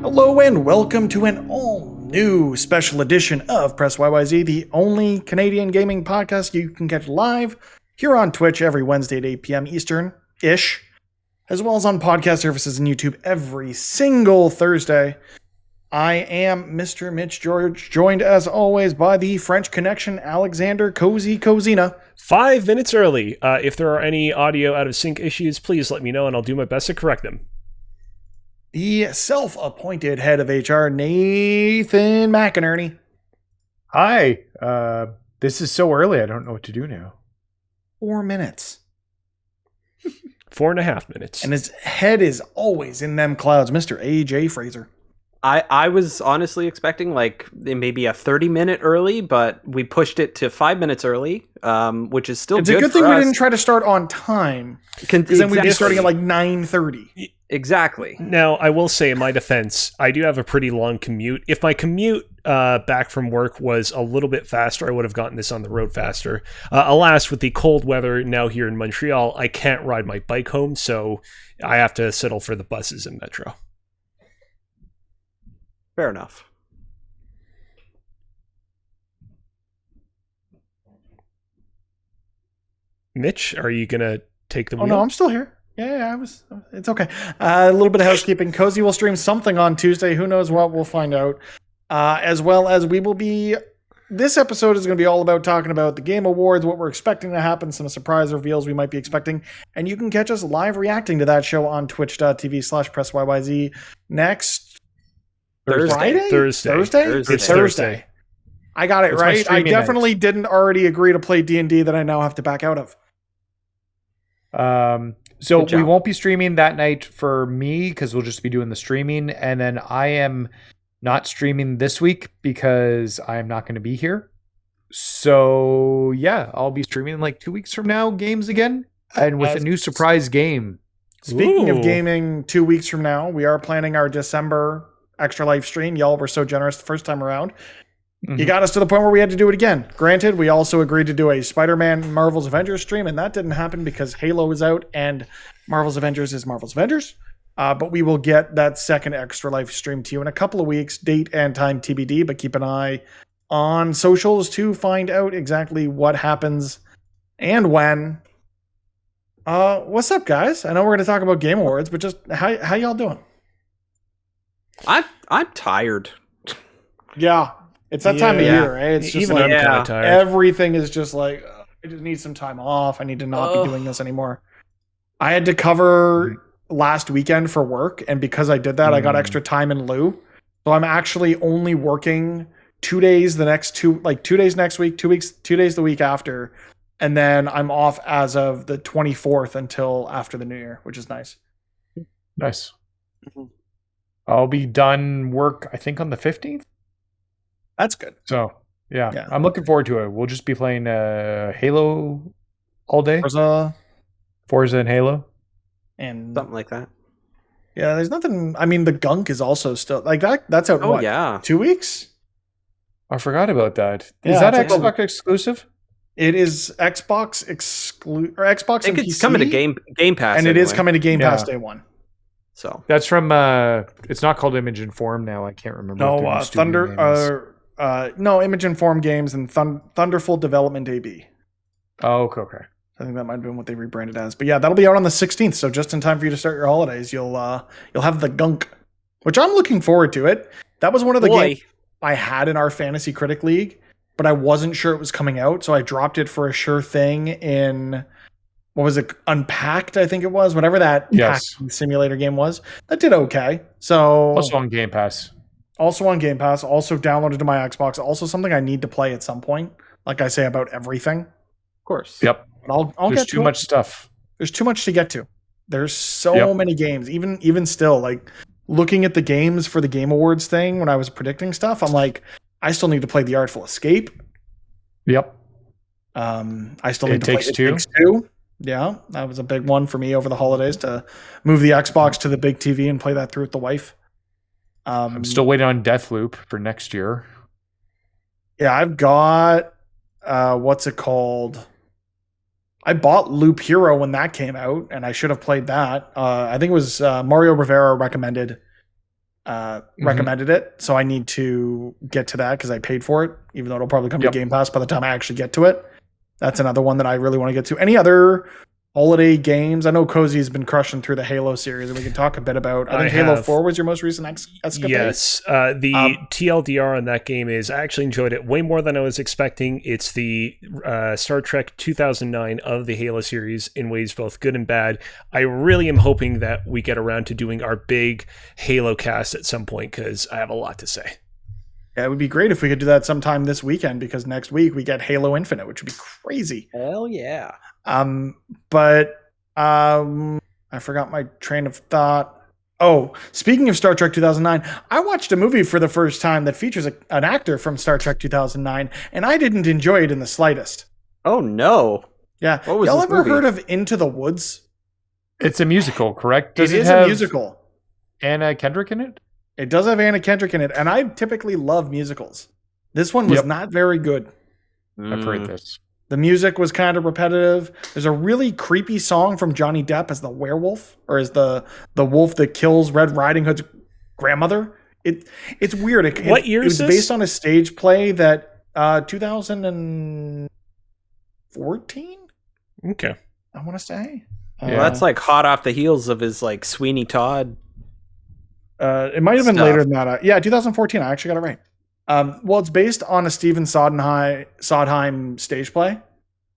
Hello and welcome to an all-new special edition of Press YYZ, the only Canadian gaming podcast you can catch live here on Twitch every Wednesday at 8 p.m. Eastern-ish, as well as on podcast services and YouTube every single Thursday. I am Mr. Mitch George, joined as always by the French Connection, Alexander Cozy Cozina. 5 minutes early. If there are any audio out of sync issues, please let me know and I'll do my best to correct them. The self-appointed head of HR, Nathan McInerney. Hi. This is so early, I don't know what to do now. 4 minutes. 4.5 minutes. And his head is always in them clouds, Mr. AJ Fraser. I was honestly expecting like maybe a 30-minute early, but we pushed it to 5 minutes early, which is still it's good. It's a good thing we didn't try to start on time, because then we'd be starting at like 9:30. Exactly. Now, I will say in my defense, I do have a pretty long commute. If my commute back from work was a little bit faster, I would have gotten this on the road faster. Alas, with the cold weather now here in Montreal, I can't ride my bike home, so I have to settle for the buses and metro. Fair enough. Mitch, are you going to take the wheel? Oh, no, I'm still here. Yeah, it's okay. A little bit of housekeeping. Cozy will stream something on Tuesday. Who knows what? We'll find out. As well as we will be... This episode is going to be all about talking about the Game Awards, what we're expecting to happen, some surprise reveals we might be expecting. And you can catch us live reacting to that show on twitch.tv/PressYYZ next... Thursday. Thursday. I got it right. I definitely didn't already agree to play D&D that I now have to back out of. So we won't be streaming that night for me because we'll just be doing the streaming. And then I am not streaming this week because I'm not going to be here. So yeah, I'll be streaming like 2 weeks from now, games again. And with a new surprise game. Speaking of gaming 2 weeks from now, we are planning our December extra live stream. Y'all were so generous the first time around. You got us to the point where we had to do it again. Granted, we also agreed to do a Spider-Man Marvel's Avengers stream, and that didn't happen because Halo is out and Marvel's Avengers is Marvel's Avengers. But we will get that second extra live stream to you in a couple of weeks, date and time TBD, but keep an eye on socials to find out exactly what happens and when. What's up, guys? I know we're going to talk about Game Awards, but just how y'all doing? I'm tired. Yeah, it's that time of year, right? It's just even like I'm kind of tired. Everything is just like I just need some time off. I need to not be doing this anymore. I had to cover last weekend for work, and because I did that, I got extra time in lieu. So I'm actually only working 2 days the next 2 days next week, 2 days the week after, and then I'm off as of the 24th until after the new year, which is nice. Nice. I'll be done work, I think, on the 15th. That's good. So, yeah, I'm looking forward to it. We'll just be playing Halo all day. Forza and Halo. And something like that. Yeah, there's nothing... I mean, the Gunk is also still... Like, that's out in what? Yeah. 2 weeks? I forgot about that. Is that Xbox exclusive? It is Xbox exclusive... Or Xbox I think and it's PC, coming to Game Pass. And it is coming to Game Pass day one. So that's from it's not called Image Inform now. I can't remember. No, Thunder no, Image Inform Games and Thunderful Development AB. Oh, okay. I think that might have been what they rebranded as. But yeah, that'll be out on the 16th, so just in time for you to start your holidays. You'll have the Gunk, which I'm looking forward to it. That was one of the games I had in our Fantasy Critic League, but I wasn't sure it was coming out, so I dropped it for a sure thing in what was it? Unpacked, I think it was. Whatever that simulator game was. That did okay. So also on Game Pass. Also downloaded to my Xbox. Also something I need to play at some point. Like I say about everything. Of course. Yep. But I'll There's get too much stuff. There's too much to get to. There's so many games. Even still, like looking at the games for the Game Awards thing when I was predicting stuff, I'm like, I still need to play The Artful Escape. Yep. I still need to play It Takes Two. Yeah, that was a big one for me over the holidays to move the Xbox to the big TV and play that through with the wife. I'm still waiting on Deathloop for next year. Yeah, I've got what's it called? I bought Loop Hero when that came out, and I should have played that. I think it was Mario Rivera recommended recommended it, so I need to get to that because I paid for it, even though it'll probably come to Game Pass by the time I actually get to it. That's another one that I really want to get to. Any other holiday games? I know Cozy's been crushing through the Halo series, and we can talk a bit about. I think Halo 4 was your most recent escapade. Yes, the TLDR on that game is I actually enjoyed it way more than I was expecting. It's the Star Trek 2009 of the Halo series in ways both good and bad. I really am hoping that we get around to doing our big Halo cast at some point because I have a lot to say. Yeah, it would be great if we could do that sometime this weekend because next week we get Halo Infinite, which would be crazy. Hell yeah. But I forgot my train of thought. Oh, speaking of Star Trek 2009, I watched a movie for the first time that features an actor from Star Trek 2009, and I didn't enjoy it in the slightest. Oh, no. Yeah. What was Y'all this ever movie? heard of Into the Woods? It's a musical, correct? Does It it is have a musical. Anna Kendrick in it? It does have Anna Kendrick in it, and I typically love musicals. This one was not very good. I've heard this. The music was kind of repetitive. There's a really creepy song from Johnny Depp as the werewolf, or as the wolf that kills Red Riding Hood's grandmother. It's weird. What year is this? It was based on a stage play that 2014. Okay, I want to say. Well, that's like hot off the heels of his like Sweeney Todd. It might have been later than that. Yeah, 2014. I actually got it right. Well, it's based on a Stephen Sondheim stage play,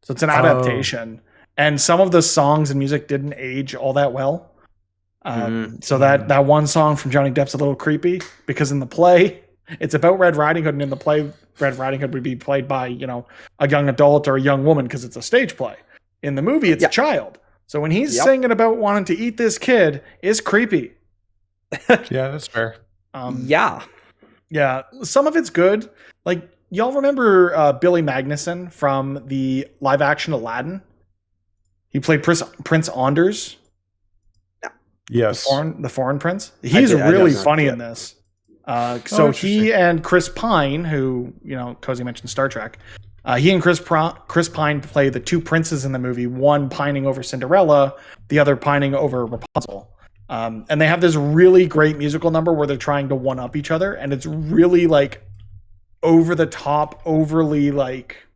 so it's an adaptation. And some of the songs and music didn't age all that well. So that one song from Johnny Depp's a little creepy because in the play, it's about Red Riding Hood, and in the play, Red Riding Hood would be played by a young adult or a young woman because it's a stage play. In the movie, it's a child. So when he's singing about wanting to eat this kid, it's creepy. Yeah, that's fair. Yeah, some of it's good. Like, y'all remember Billy Magnuson from the live action Aladdin? He played Prince Anders. Yes. The foreign prince. He's really funny in this. So he and Chris Pine, who, Cozy mentioned Star Trek, he and Chris Pine play the two princes in the movie, one pining over Cinderella, the other pining over Rapunzel. And they have this really great musical number where they're trying to one-up each other, and it's really like over the top, overly like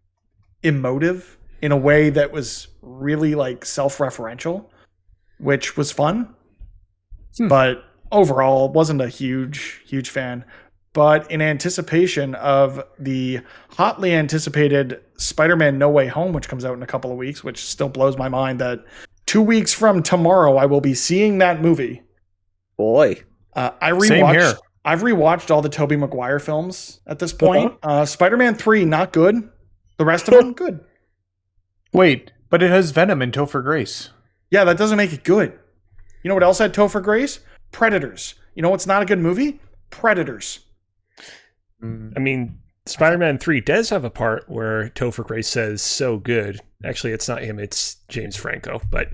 emotive in a way that was really like self-referential, which was fun. But overall, wasn't a huge fan. But in anticipation of the hotly anticipated Spider-Man No Way Home, which comes out in a couple of weeks, which still blows my mind that 2 weeks from tomorrow, I will be seeing that movie. Boy. I've here. rewatched all the Tobey Maguire films at this point. Spider-Man 3, not good. The rest of them, good. Wait, but it has Venom and Topher Grace. Yeah, that doesn't make it good. You know what else had Topher Grace? Predators. You know what's not a good movie? Predators. I mean, Spider-Man 3 does have a part where Topher Grace says "so good." Actually, it's not him; it's James Franco. But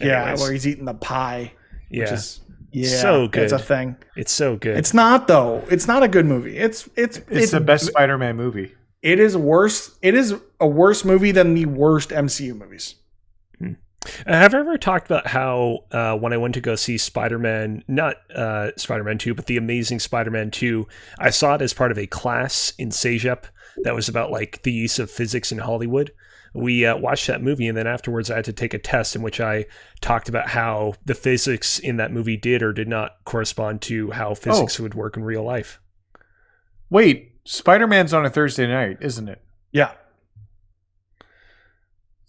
anyways. Where he's eating the pie. Yeah, which is, so good. It's a thing. It's so good. It's not though. It's not a good movie. It's the best Spider-Man movie. It is worse. It is a worse movie than the worst MCU movies. Have I ever talked about how when I went to go see Spider-Man, not Spider-Man 2, but The Amazing Spider-Man 2, I saw it as part of a class in CEGEP that was about like the use of physics in Hollywood. We watched that movie, and then afterwards I had to take a test in which I talked about how the physics in that movie did or did not correspond to how physics would work in real life. Wait, Spider-Man's on a Thursday night, isn't it? Yeah.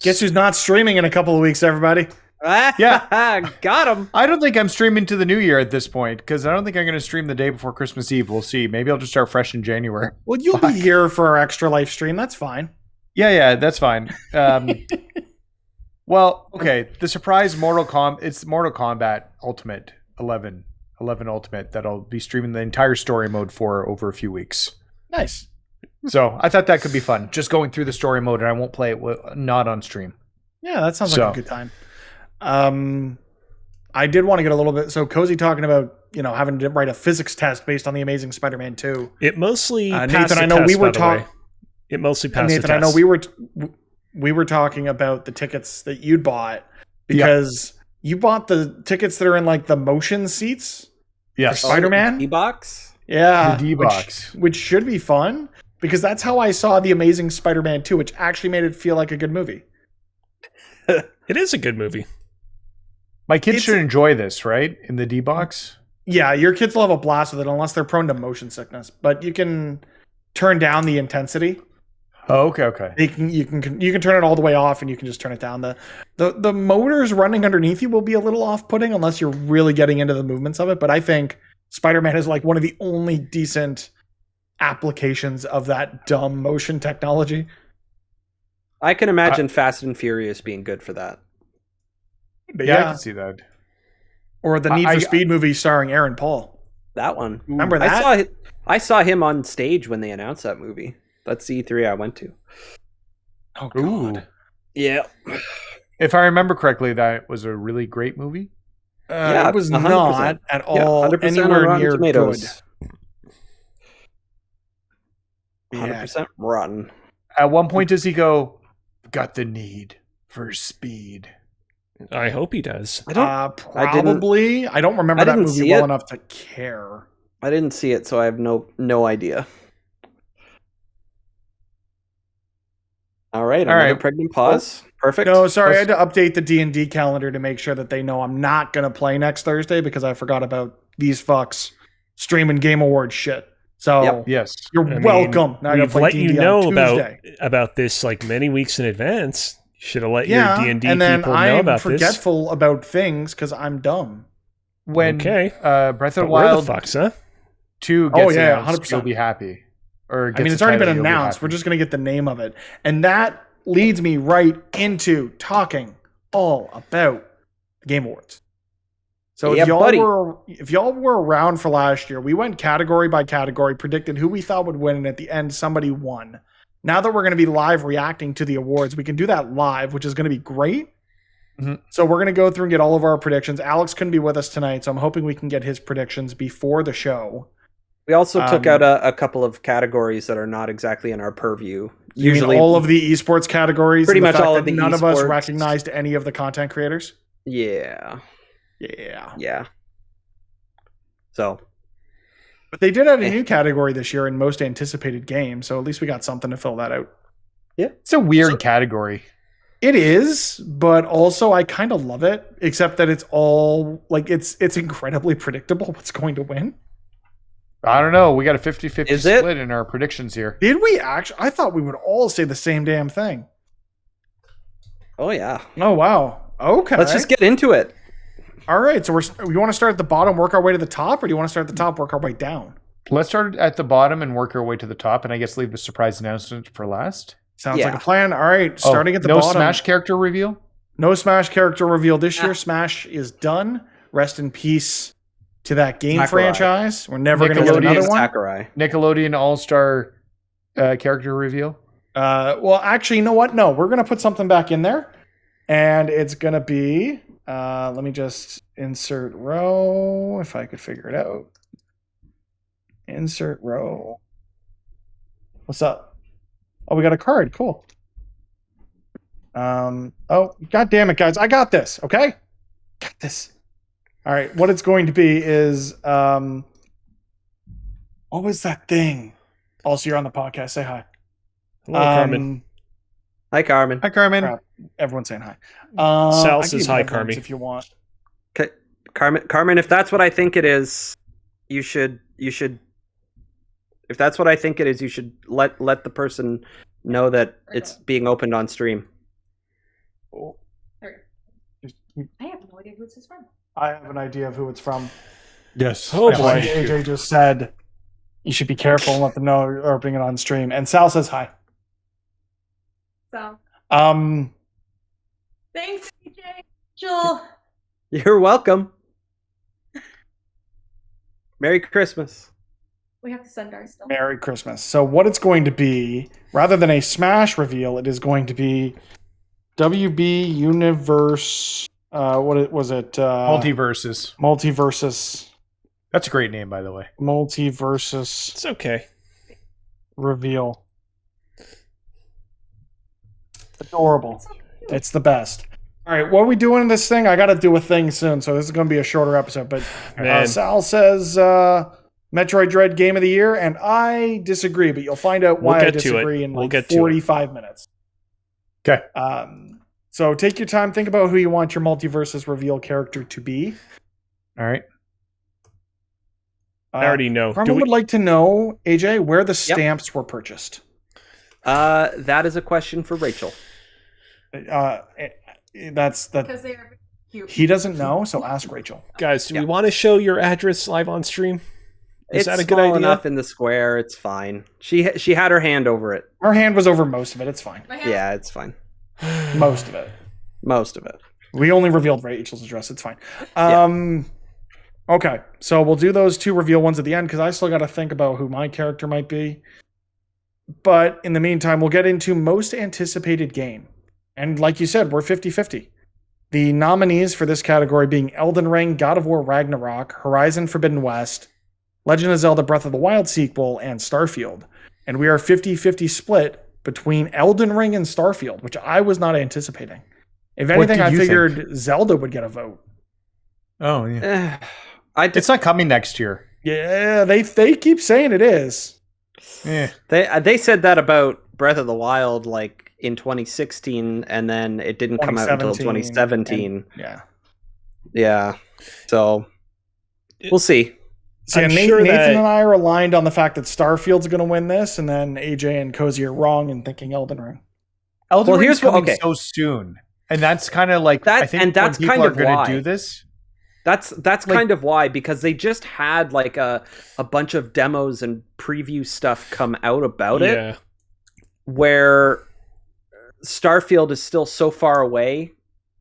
Guess who's not streaming in a couple of weeks, everybody? Yeah. Got him. I don't think I'm streaming to the new year at this point because I don't think I'm going to stream the day before Christmas Eve. We'll see. Maybe I'll just start fresh in January. Well, you'll be here for our extra life stream. That's fine. Yeah, that's fine. Well, okay. The surprise it's Mortal Kombat Ultimate 11 Ultimate that I'll be streaming the entire story mode for over a few weeks. Nice. So I thought that could be fun. Just going through the story mode, and I won't play it not on stream. Yeah, that sounds like a good time. I did want to get a little bit. So Cozy talking about having to write a physics test based on the Amazing Spider-Man 2. It mostly passed Nathan, the I know test, we were by the way. talking. It mostly passed Nathan, the test. I know we were talking about the tickets that you'd bought because you bought the tickets that are in like the motion seats. Yes. Spider-Man? D-Box? Yeah. The D-Box. Which should be fun because that's how I saw The Amazing Spider-Man 2, which actually made it feel like a good movie. It is a good movie. My kids should enjoy this, right? In the D-Box? Yeah, your kids will have a blast with it unless they're prone to motion sickness. But you can turn down the intensity. Oh, okay. You can turn it all the way off, and you can just turn it down. The motors running underneath you will be a little off-putting unless you're really getting into the movements of it. But I think Spider-Man is like one of the only decent applications of that dumb motion technology. I can imagine Fast and Furious being good for that. Yeah, I can see that. Or the Need for Speed movie starring Aaron Paul. That one. Remember that? I saw him on stage when they announced that movie. That's the E3 I went to. Oh, God. Ooh. Yeah. If I remember correctly, that was a really great movie. Yeah, it was 100%. not at all 100% anywhere on near Tomatoes. good. 100% rotten. At one point, does he go, "Got the need for speed"? I hope he does. Probably. I don't remember that movie well enough to care. I didn't see it, so I have no idea. All right. Pregnant pause. Perfect. No, sorry, I had to update the D&D calendar to make sure that they know I'm not going to play next Thursday because I forgot about these fucks streaming Game Awards shit. So yes, you're welcome. Now we've let you know about this like many weeks in advance. You should have let your D&D people know about this. And then I'm forgetful about things because I'm dumb. When Breath of the Wild 2 gets announced, 100%. you'll be happy. Or I mean, it's already been announced. We're just going to get the name of it. And that leads me right into talking all about the Game Awards. So if y'all were around for last year, we went category by category, predicted who we thought would win, and at the end, somebody won. Now that we're going to be live reacting to the awards, we can do that live, which is going to be great. Mm-hmm. So we're going to go through and get all of our predictions. Alex couldn't be with us tonight, so I'm hoping we can get his predictions before the show. We also took out a couple of categories that are not exactly in our purview. Usually all of the esports categories? Pretty much all of the none of us recognized any of the content creators? Yeah. So. But they did add a new category this year in most anticipated game, so at least we got something to fill that out. Yeah. It's a weird category. It is, but also I kind of love it, except that it's all, like, it's incredibly predictable what's going to win. I don't know. We got a 50-50 split in our predictions here. Did we actually? I thought we would all say the same damn thing. Oh, yeah. Oh, wow. Okay. Let's just get into it. All right. So we want to start at the bottom, work our way to the top, or do you want to start at the top, work our way down? Let's start at the bottom and work our way to the top, and I guess leave the surprise announcement for last. Sounds like a plan. All right. Starting at the bottom. No Smash character reveal? No Smash character reveal this year. Smash is done. Rest in peace to that game franchise. We're never going to get another one. Nickelodeon All-Star character reveal. Well, actually, you know what? No, we're going to put something back in there. And it's going to be, let me just insert row, if I could figure it out. Insert row. What's up? Oh, we got a card. Cool. Oh, God damn it, guys. I got this. Okay? Got this. All right, what it's going to be is, what was that thing? Also, you're on the podcast. Say hi. Hello, Carmen. Hi, Carmen. Hi, Carmen. Crap. Everyone's saying hi. Sal says hi, Carmen. If you want. Okay. Carmen, if that's what I think it is, you should. If that's what I think it is, you should let the person know that it's being opened on stream. Cool. I have no idea who this is from. I have an idea of who it's from. Yes. Oh boy. AJ just said you should be careful and let them know you're opening it on stream. And Sal says hi. So. Thanks, AJ. Jill. You're welcome. Merry Christmas. We have to send ours still. Merry Christmas. So what it's going to be, rather than a Smash reveal, it is going to be WB Universe. What was it? Multiversus. Multiversus. That's a great name, by the way. Multiversus. It's okay. Reveal. Adorable. It's the best. All right, what are we doing in this thing? I got to do a thing soon, so this is going to be a shorter episode. But Man. Sal says Metroid Dread Game of the Year, and I disagree, but you'll find out why I disagree in 45 minutes. Okay. So take your time, think about who you want your Multiversus reveal character to be. All right. I already know. Carmen would like to know, AJ, where the stamps were purchased. That is a question for Rachel. That's Because they are cute. he doesn't know, so ask Rachel. Guys, do we want to show your address live on stream? Is that a good small idea? enough in the square. It's fine. She had her hand over it. Her hand was over most of it. It's fine. Yeah, it's fine. Most of it. Most of it. We only revealed Rachel's address. It's fine. Okay, so we'll do those 2 reveal ones at the end because I still got to think about who my character might be. But in the meantime, we'll get into most anticipated game. And like you said, we're 50-50. The nominees for this category being Elden Ring, God of War Ragnarok, Horizon Forbidden West, Legend of Zelda Breath of the Wild sequel, and Starfield. And we are 50-50 split between Elden Ring and Starfield, which I was not anticipating. If anything, I figured Zelda would get a vote. Oh, yeah. It's not coming next year. Yeah, they keep saying it is. Yeah. They said that about Breath of the Wild like in 2016, and then it didn't come out until 2017. Yeah. So we'll see. So Nathan and I are aligned on the fact that Starfield's going to win this, and then AJ and Cozy are wrong in thinking Elden Ring. Elden Ring's coming so soon, and that's kind of like that. I think and that's when people kind of are going why. to do this. That's kind of why, because they just had like a bunch of demos and preview stuff come out about it, where Starfield is still so far away,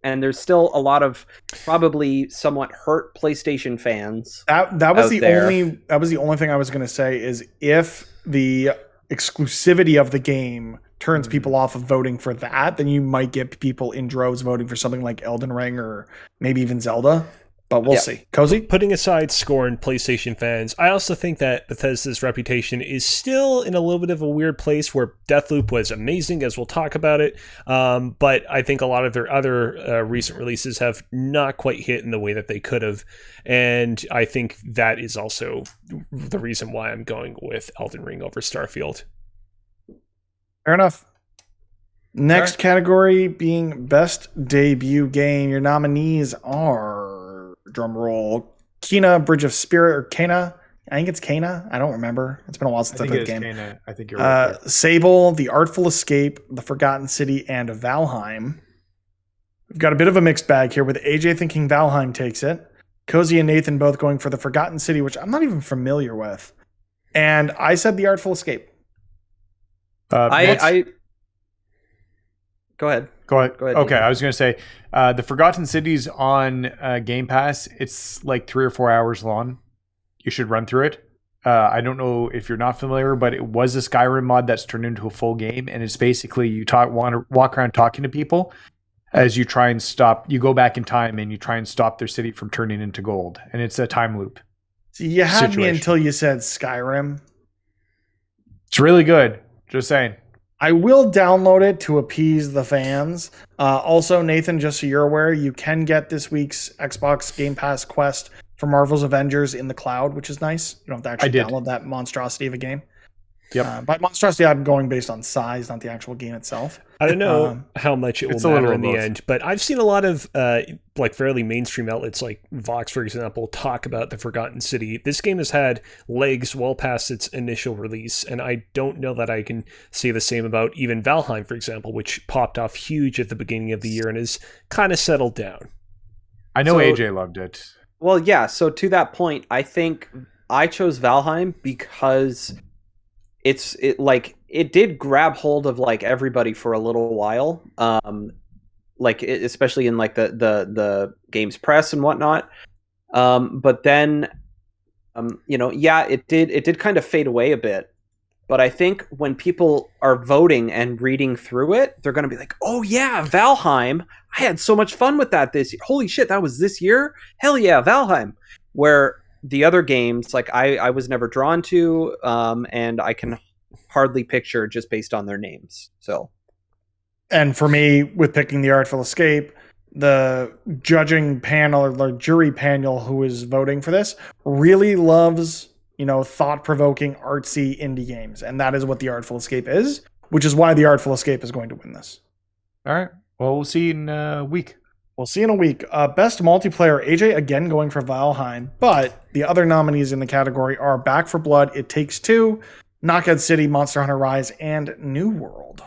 and there's still a lot of probably somewhat hurt PlayStation fans. That was the only thing I was going to say is if the exclusivity of the game turns people off of voting for that, then you might get people in droves voting for something like Elden Ring or maybe even Zelda. But we'll see. Cozy? Putting aside scorned PlayStation fans, I also think that Bethesda's reputation is still in a little bit of a weird place where Deathloop was amazing, as we'll talk about it. But I think a lot of their other recent releases have not quite hit in the way that they could have. And I think that is also the reason why I'm going with Elden Ring over Starfield. Fair enough. Next category being Best Debut Game. Your nominees are... drum roll. Kena, Bridge of Spirit, or Kena. I think it's Kena. I don't remember. It's been a while since I played the game. Kena. I think you're right. Sable, The Artful Escape, The Forgotten City, and Valheim. We've got a bit of a mixed bag here with AJ thinking Valheim takes it. Cozy and Nathan both going for The Forgotten City, which I'm not even familiar with. And I said The Artful Escape. I Go ahead. Okay, I was going to say, the Forgotten City's on Game Pass. It's like 3 or 4 hours long. You should run through it. I don't know if you're not familiar, but it was a Skyrim mod that's turned into a full game, and it's basically you walk around talking to people as you try and stop. You go back in time and you try and stop their city from turning into gold, and it's a time loop. So you had me until you said Skyrim. It's really good. Just saying. I will download it to appease the fans. Also, Nathan, just so you're aware, you can get this week's Xbox Game Pass Quest for Marvel's Avengers in the cloud, which is nice. You don't have to actually download that monstrosity of a game. Yep. By monstrosity, I'm going based on size, not the actual game itself. I don't know how much it will matter in the end, but I've seen a lot of like fairly mainstream outlets like Vox, for example, talk about The Forgotten City. This game has had legs well past its initial release, and I don't know that I can say the same about even Valheim, for example, which popped off huge at the beginning of the year and is kind of settled down. I know AJ loved it. Well, yeah, so to that point, I think I chose Valheim because it did grab hold of like everybody for a little while, especially in like the games press and whatnot. But then, it did kind of fade away a bit. But I think when people are voting and reading through it, they're going to be like, "Oh yeah, Valheim! I had so much fun with that this year. Holy shit, that was this year! Hell yeah, Valheim!" Where the other games, like I was never drawn to, and I can hardly picture just based on their names. So, and for me, with picking The Artful Escape, the judging panel or the jury panel who is voting for this really loves, thought-provoking, artsy indie games. And that is what The Artful Escape is, which is why The Artful Escape is going to win this. All right. Well, we'll see in a week. We'll see in a week. Best multiplayer, AJ again going for Valheim, but the other nominees in the category are Back 4 Blood, It Takes Two, Knockout City, Monster Hunter Rise, and New World.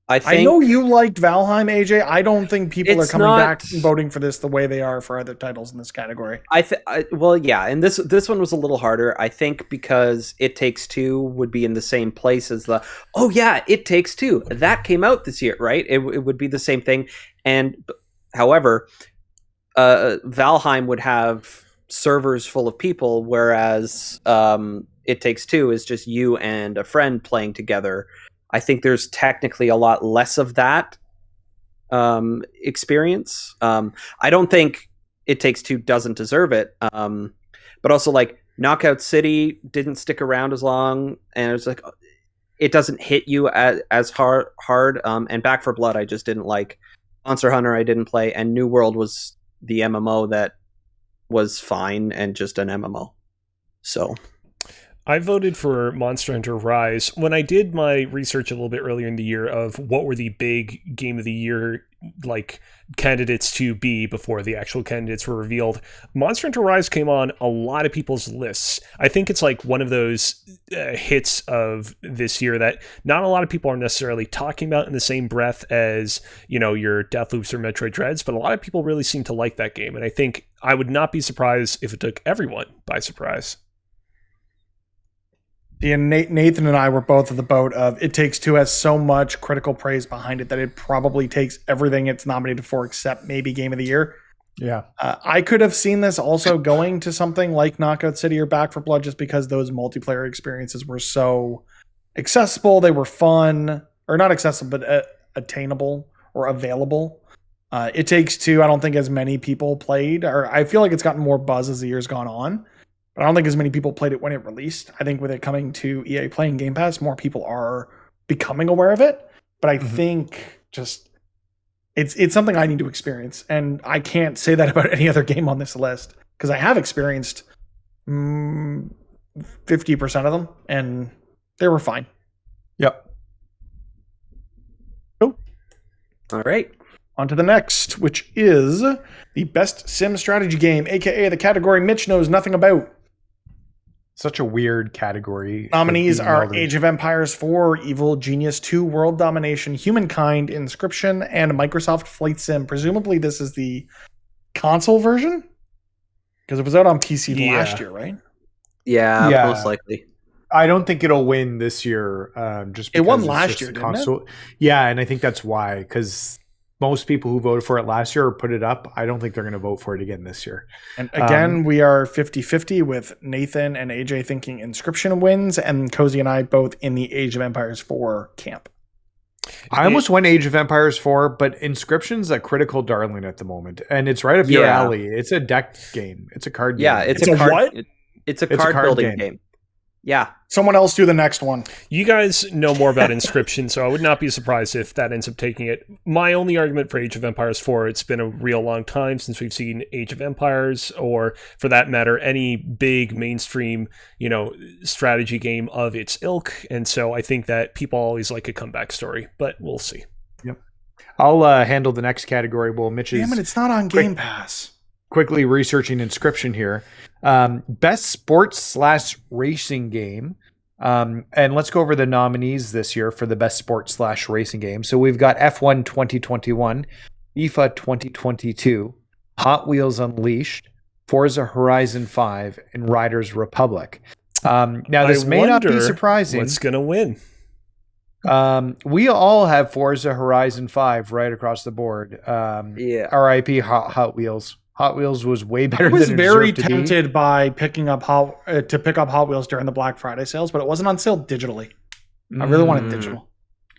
I know you liked Valheim, AJ. I don't think people are coming back and voting for this the way they are for other titles in this category. Well, yeah, and this one was a little harder. I think because It Takes Two would be in the same place as It Takes Two. That came out this year, right? It would be the same thing. And however, Valheim would have servers full of people, whereas It Takes Two is just you and a friend playing together. I think there's technically a lot less of that experience. I don't think It Takes Two doesn't deserve it. But also, like, Knockout City didn't stick around as long, and it was like it doesn't hit you as hard. And Back 4 Blood I just didn't like. Monster Hunter I didn't play, and New World was the MMO that was fine and just an MMO. So I voted for Monster Hunter Rise. When I did my research a little bit earlier in the year of what were the big Game of the Year candidates to be before the actual candidates were revealed, Monster Hunter Rise came on a lot of people's lists. I think it's like one of those hits of this year that not a lot of people are necessarily talking about in the same breath as, your Deathloops or Metroid Dreads, but a lot of people really seem to like that game. And I think I would not be surprised if it took everyone by surprise. Yeah, Nathan and I were both of the boat of It Takes Two has so much critical praise behind it that it probably takes everything it's nominated for except maybe Game of the Year. Yeah. I could have seen this also going to something like Knockout City or Back 4 Blood just because those multiplayer experiences were so accessible. They were fun, or not accessible, but attainable or available. It Takes Two, I don't think as many people played, or I feel like it's gotten more buzz as the year's gone on. But I don't think as many people played it when it released. I think with it coming to EA playing Game Pass, more people are becoming aware of it. But I think just it's something I need to experience. And I can't say that about any other game on this list because I have experienced 50% of them and they were fine. Yep. Cool. All right. On to the next, which is the best sim strategy game, aka the category Mitch knows nothing about. Such a weird category. Nominees are Age of Empires 4, Evil Genius 2, World Domination, Humankind, Inscription, and Microsoft Flight Sim. Presumably this is the console version? Because it was out on PC last year, right? Yeah, most likely. I don't think it'll win this year. Just because it won last year, didn't it? Yeah, and I think that's why, because most people who voted for it last year or put it up, I don't think they're going to vote for it again this year. And again, we are 50-50 with Nathan and AJ thinking Inscription wins, and Cozy and I both in the Age of Empires 4 camp. I almost went Age of Empires 4, but Inscription's a critical darling at the moment, and it's right up your alley. It's a deck game. It's a card game. Yeah, it's a card. What? It's a card building game. Yeah. Someone else do the next one. You guys know more about Inscription, so I would not be surprised if that ends up taking it. My only argument for Age of Empires 4, it's been a real long time since we've seen Age of Empires, or for that matter, any big mainstream, strategy game of its ilk. And so I think that people always like a comeback story, but we'll see. Yep. I'll handle the next category. Well, Mitch is... Damn it, it's not on Game Pass. Quickly researching Inscription here. Best sports/racing game. And let's go over the nominees this year for the best sports/racing game. So we've got F1 2021, FIFA 2022, Hot Wheels Unleashed, Forza Horizon 5, and Riders Republic. Now this may not be surprising. What's going to win? We all have Forza Horizon 5 right across the board. RIP Hot Wheels. Hot Wheels was way better than it deserved to be. I was very tempted by picking up to pick up Hot Wheels during the Black Friday sales, but it wasn't on sale digitally. I really wanted digital.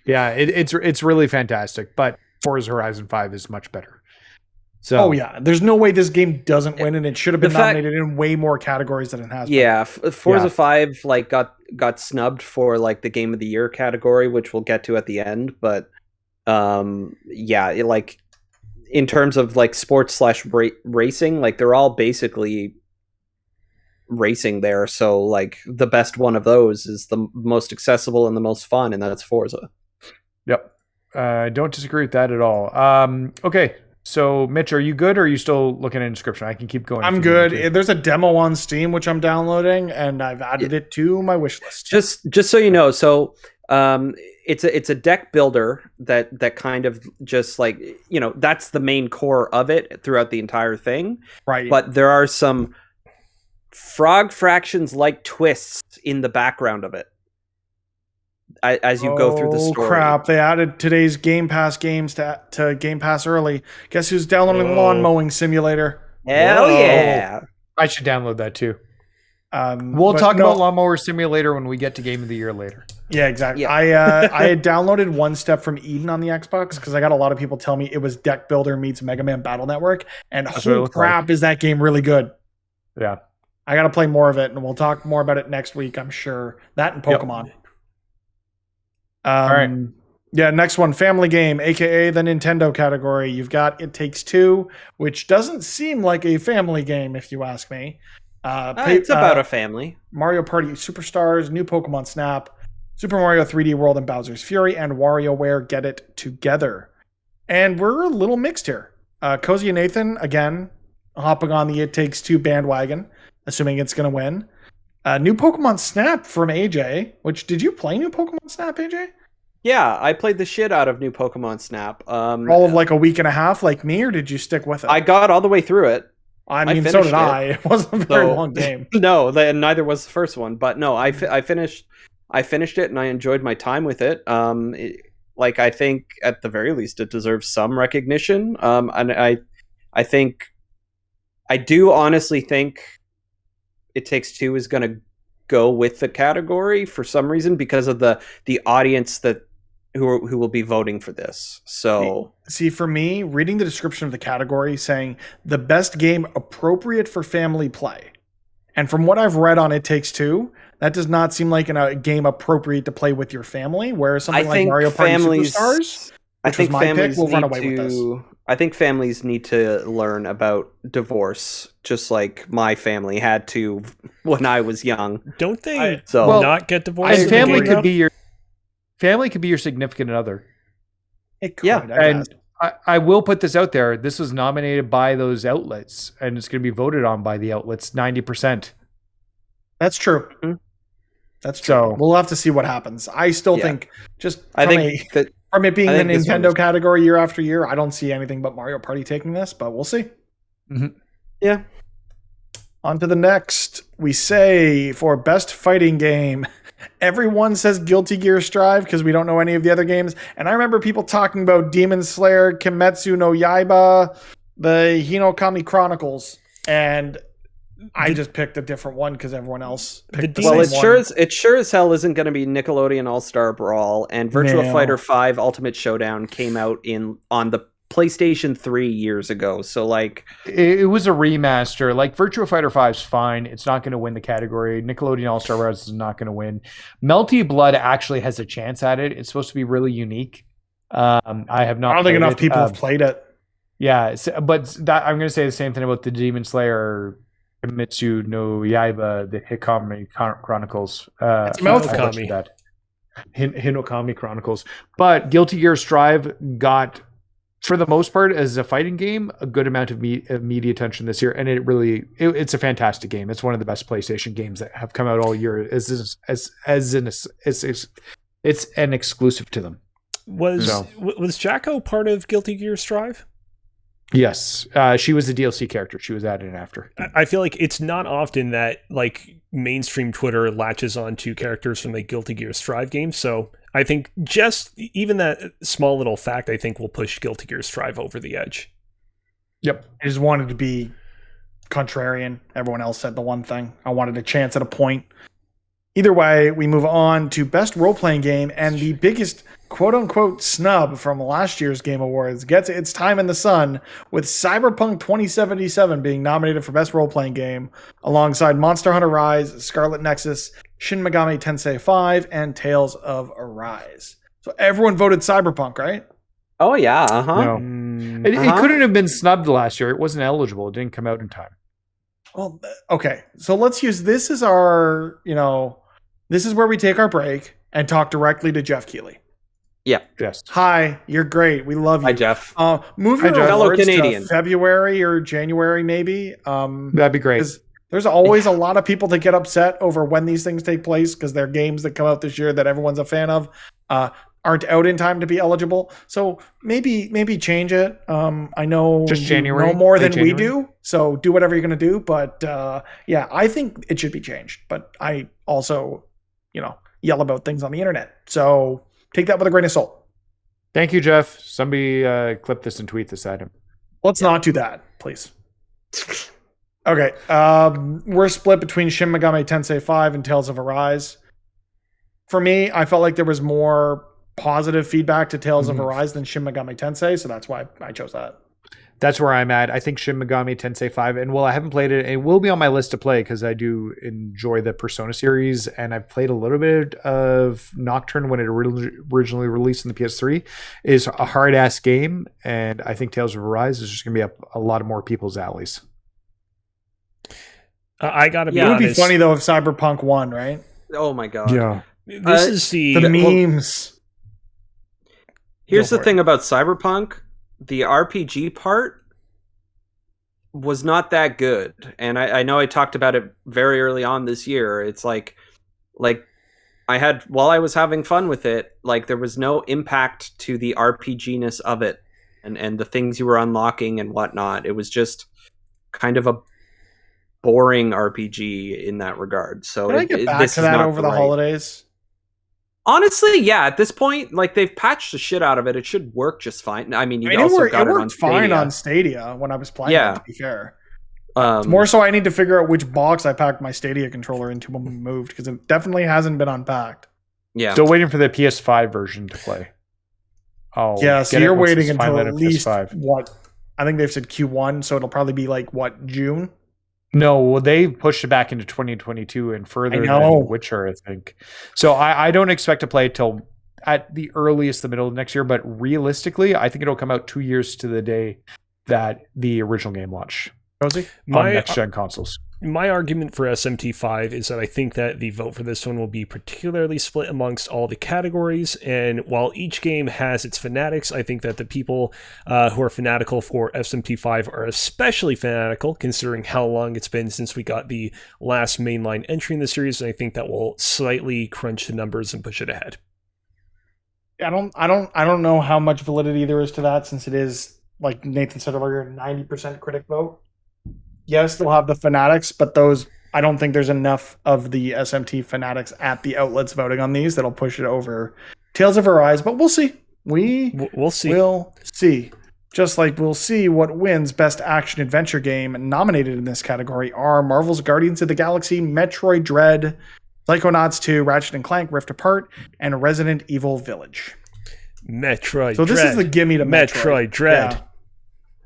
Yeah, it's really fantastic, but Forza Horizon 5 is much better. So, there's no way this game doesn't win, and it should have been nominated in way more categories than it has. Yeah, Forza 5 got snubbed for the Game of the Year category, which we'll get to at the end. But in terms of like sports / racing, like they're all basically racing there. So like the best one of those is the most accessible and the most fun, and that's Forza. Yep. I don't disagree with that at all. Okay. So, Mitch, are you good, or are you still looking at inscription? I can keep going. I'm good. There's a demo on Steam which I'm downloading, and I've added it to my wish list. Just so you know, so it's a deck builder that kind of just like, you know, that's the main core of it throughout the entire thing. Right. But there are some frog fractions like twists in the background of it as you go through the story. Oh crap! They added today's Game Pass games to Game Pass early. Guess who's downloading Lawn Mowing Simulator? Hell yeah! I should download that too. We'll talk about Lawnmower Simulator when we get to Game of the Year later. Yeah, exactly. Yeah. I had downloaded One Step from Eden on the Xbox because I got a lot of people tell me it was Deck Builder meets Mega Man Battle Network, and holy crap, is that game really good? Yeah, I got to play more of it, and we'll talk more about it next week, I'm sure. That and Pokemon. Yep. All right. Yeah, next one, family game, aka the Nintendo category. You've got It Takes Two, which doesn't seem like a family game, if you ask me. It's about a family. Mario Party Superstars, New Pokemon Snap, Super Mario 3D World and Bowser's Fury, and WarioWare Get It Together. And we're a little mixed here. Cozy and Nathan, again, hopping on the It Takes Two bandwagon, assuming it's going to win. New Pokemon Snap from AJ, which, did you play New Pokemon Snap, AJ? Yeah, I played the shit out of New Pokemon Snap. All of like a week and a half like me, or did you stick with it? I got all the way through it. I mean, so did I. It wasn't a very long game. No, neither was the first one. But no, I finished it, and I enjoyed my time with it. Like, I think at the very least it deserves some recognition. And I do honestly think It Takes Two is going to go with the category for some reason because of the audience who will be voting for this. So see, for me, reading the description of the category saying the best game appropriate for family play, and from what I've read on It Takes Two, that does not seem like a game appropriate to play with your family. Whereas something like Mario Party Superstars, I think families will run away with this. I think families need to learn about divorce, just like my family had to when I was young. Don't they not get divorced? Family could be your significant other. It could, yeah, and I will put this out there. This was nominated by those outlets, and it's going to be voted on by the outlets 90%. That's true. Mm-hmm. That's true. So we'll have to see what happens. I still think from it being the Nintendo category year after year, I don't see anything but Mario Party taking this, but we'll see. Mm-hmm. Yeah. On to the next. We say for best fighting game, everyone says Guilty Gear Strive because we don't know any of the other games. And I remember people talking about Demon Slayer, Kimetsu no Yaiba, the Hinokami Chronicles, and I just picked a different one because everyone else picked the same one. It sure as hell isn't going to be Nickelodeon All-Star Brawl, and Virtua Fighter 5 Ultimate Showdown came out on the PlayStation 3 years ago. So like it was a remaster. Like Virtua Fighter 5 is fine. It's not going to win the category. Nickelodeon All-Star Brawl is not going to win. Melty Blood actually has a chance at it. It's supposed to be really unique. I don't think enough people have played it. Yeah, but I'm going to say the same thing about the Demon Slayer Kimetsu no Yaiba, the Hinokami Chronicles. It's Hinokami. Hinokami Chronicles. But Guilty Gear Strive got, for the most part, as a fighting game, a good amount of media attention this year, and it's a fantastic game. It's one of the best PlayStation games that have come out all year. It's an exclusive to them. Was Jacko part of Guilty Gear Strive? Yes, she was a DLC character. She was added in after. I feel like it's not often that like mainstream Twitter latches on to characters from the Guilty Gear Strive game. So I think just even that small little fact, I think will push Guilty Gear Strive over the edge. Yep. I just wanted to be contrarian. Everyone else said the one thing. I wanted a chance at a point. Either way, we move on to best role-playing game, and the biggest quote-unquote snub from last year's Game Awards gets its time in the sun, with Cyberpunk 2077 being nominated for best role-playing game, alongside Monster Hunter Rise, Scarlet Nexus, Shin Megami Tensei 5, and Tales of Arise. So everyone voted Cyberpunk, right? Oh yeah, uh-huh. No. Mm, It couldn't have been snubbed last year. It wasn't eligible. It didn't come out in time. Well, okay. So let's use this as our, this is where we take our break and talk directly to Jeff Keighley. Yes. Hi, you're great. We love you. Hi, Jeff. Move Hi, your Jeff. Fellow awards Canadian. to February or January, maybe. That'd be great. 'Cause there's always a lot of people that get upset over when these things take place because they're games that come out this year that everyone's a fan of aren't out in time to be eligible. So maybe change it. I know Just you January? know more Like than we January? do. So do whatever you're going to do. But yeah, I think it should be changed. But I also, yell about things on the internet. So take that with a grain of salt. Thank you, Jeff. Somebody clip this and tweet this at him. Let's not do that, please. Okay. We're split between Shin Megami Tensei 5 and Tales of Arise. For me, I felt like there was more positive feedback to Tales of Arise than Shin Megami Tensei, so that's why I chose that. That's where I'm at. I think Shin Megami Tensei 5, and I haven't played it. It will be on my list to play because I do enjoy the Persona series, and I've played a little bit of Nocturne when it originally released in the PS3. It's a hard-ass game, and I think Tales of Arise is just going to be up a lot of more people's alleys. I gotta be It would be honest. funny, though, if Cyberpunk won, right? Oh my god. Yeah. This is The the memes. Here's Go the for thing about Cyberpunk. The RPG part was not that good. And I know I talked about it very early on this year. It's like I had, while I was having fun with it, like there was no impact to the RPG-ness of it and the things you were unlocking and whatnot. It was just kind of a boring RPG in that regard. So Can I get back this to is that not over the right. holidays? Honestly, yeah. At this point, like they've patched the shit out of it. It should work just fine. I mean, you It also worked, got it on worked fine Stadia. on Stadia when I was playing Yeah. it, to be fair. It's Um, more so I need to figure out which box I packed my Stadia controller into when we moved, because it definitely hasn't been unpacked. yeah. Still waiting for the PS5 version to play. Oh, Yeah, so you're waiting until at least, what? I think they've said Q1, so it'll probably be like, what, June? No, well, they pushed it back into 2022 and further I know. than Witcher, I think. So I don't expect to play it till at the earliest the middle of next year, but realistically, I think it'll come out 2 years to the day that the original game launched Cozy? on next-gen consoles. My argument for SMT5 is that I think that the vote for this one will be particularly split amongst all the categories, and while each game has its fanatics, I think that the people who are fanatical for SMT5 are especially fanatical, considering how long it's been since we got the last mainline entry in the series, and I think that will slightly crunch the numbers and push it ahead. I don't know how much validity there is to that, since it is, like Nathan said earlier, 90% critic vote. Yes, they'll have the fanatics, but those, I don't think there's enough of the SMT fanatics at the outlets voting on these that'll push it over Tales of Arise, but we'll see. We'll see. We'll see. Just like we'll see what wins Best Action Adventure Game. Nominated in this category are Marvel's Guardians of the Galaxy, Metroid Dread, Psychonauts 2, Ratchet & Clank Rift Apart, and Resident Evil Village. Metroid So this Dread. is the gimme to Metroid Dread. Yeah.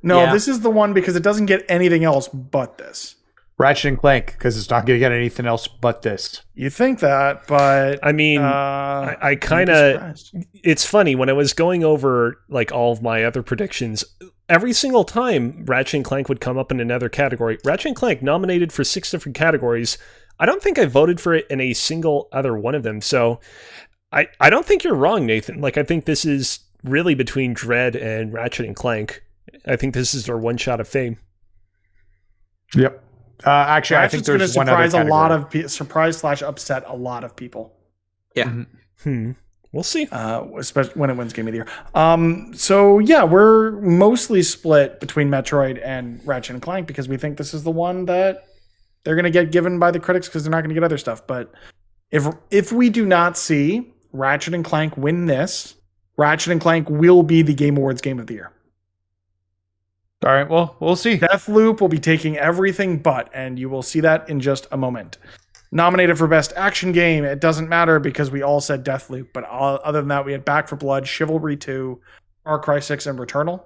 No, Yeah. this is the one because it doesn't get anything else but this. Ratchet and Clank, because it's not going to get anything else but this. You think that, but I mean, I kind of, it's funny when I was going over like all of my other predictions, every single time Ratchet & Clank would come up in another category. Ratchet & Clank nominated for 6 different categories. I don't think I voted for it in a single other one of them. So I don't think you're wrong, Nathan. Like, I think this is really between Dread and Ratchet & Clank. I think this is their one shot of fame. Yep. Actually, I think Ratchet's going to there's one other surprise a lot category. of surprise/upset a lot of people. Yeah. We'll see. Especially when it wins Game of the Year. So yeah, we're mostly split between Metroid and Ratchet and Clank because we think this is the one that they're going to get given by the critics because they're not going to get other stuff. But if we do not see Ratchet and Clank win this, Ratchet and Clank will be the Game Awards Game of the Year. All right, well, we'll see. Deathloop will be taking everything but, and you will see that in just a moment. Nominated for Best Action Game, it doesn't matter because we all said Deathloop, but other than that, we had Back 4 Blood, Chivalry 2, Far Cry 6, and Returnal.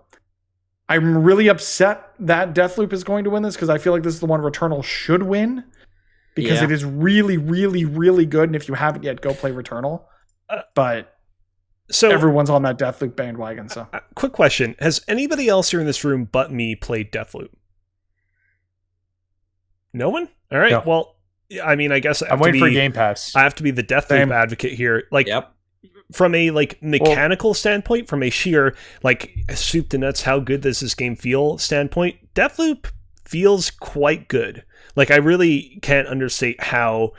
I'm really upset that Deathloop is going to win this because I feel like this is the one Returnal should win because Yeah. it is really, really, really good, and if you haven't yet, go play Returnal. But So everyone's on that Deathloop bandwagon. So quick question: has anybody else here in this room but me played Deathloop? No one. All right. No. Well, I mean, I guess I'm waiting for Game Pass. I have to be the Deathloop Same. advocate here. Like, Yep. from a like mechanical standpoint, from a sheer like soup to nuts, how good does this game feel standpoint? Deathloop feels quite good. Like, I really can't understate how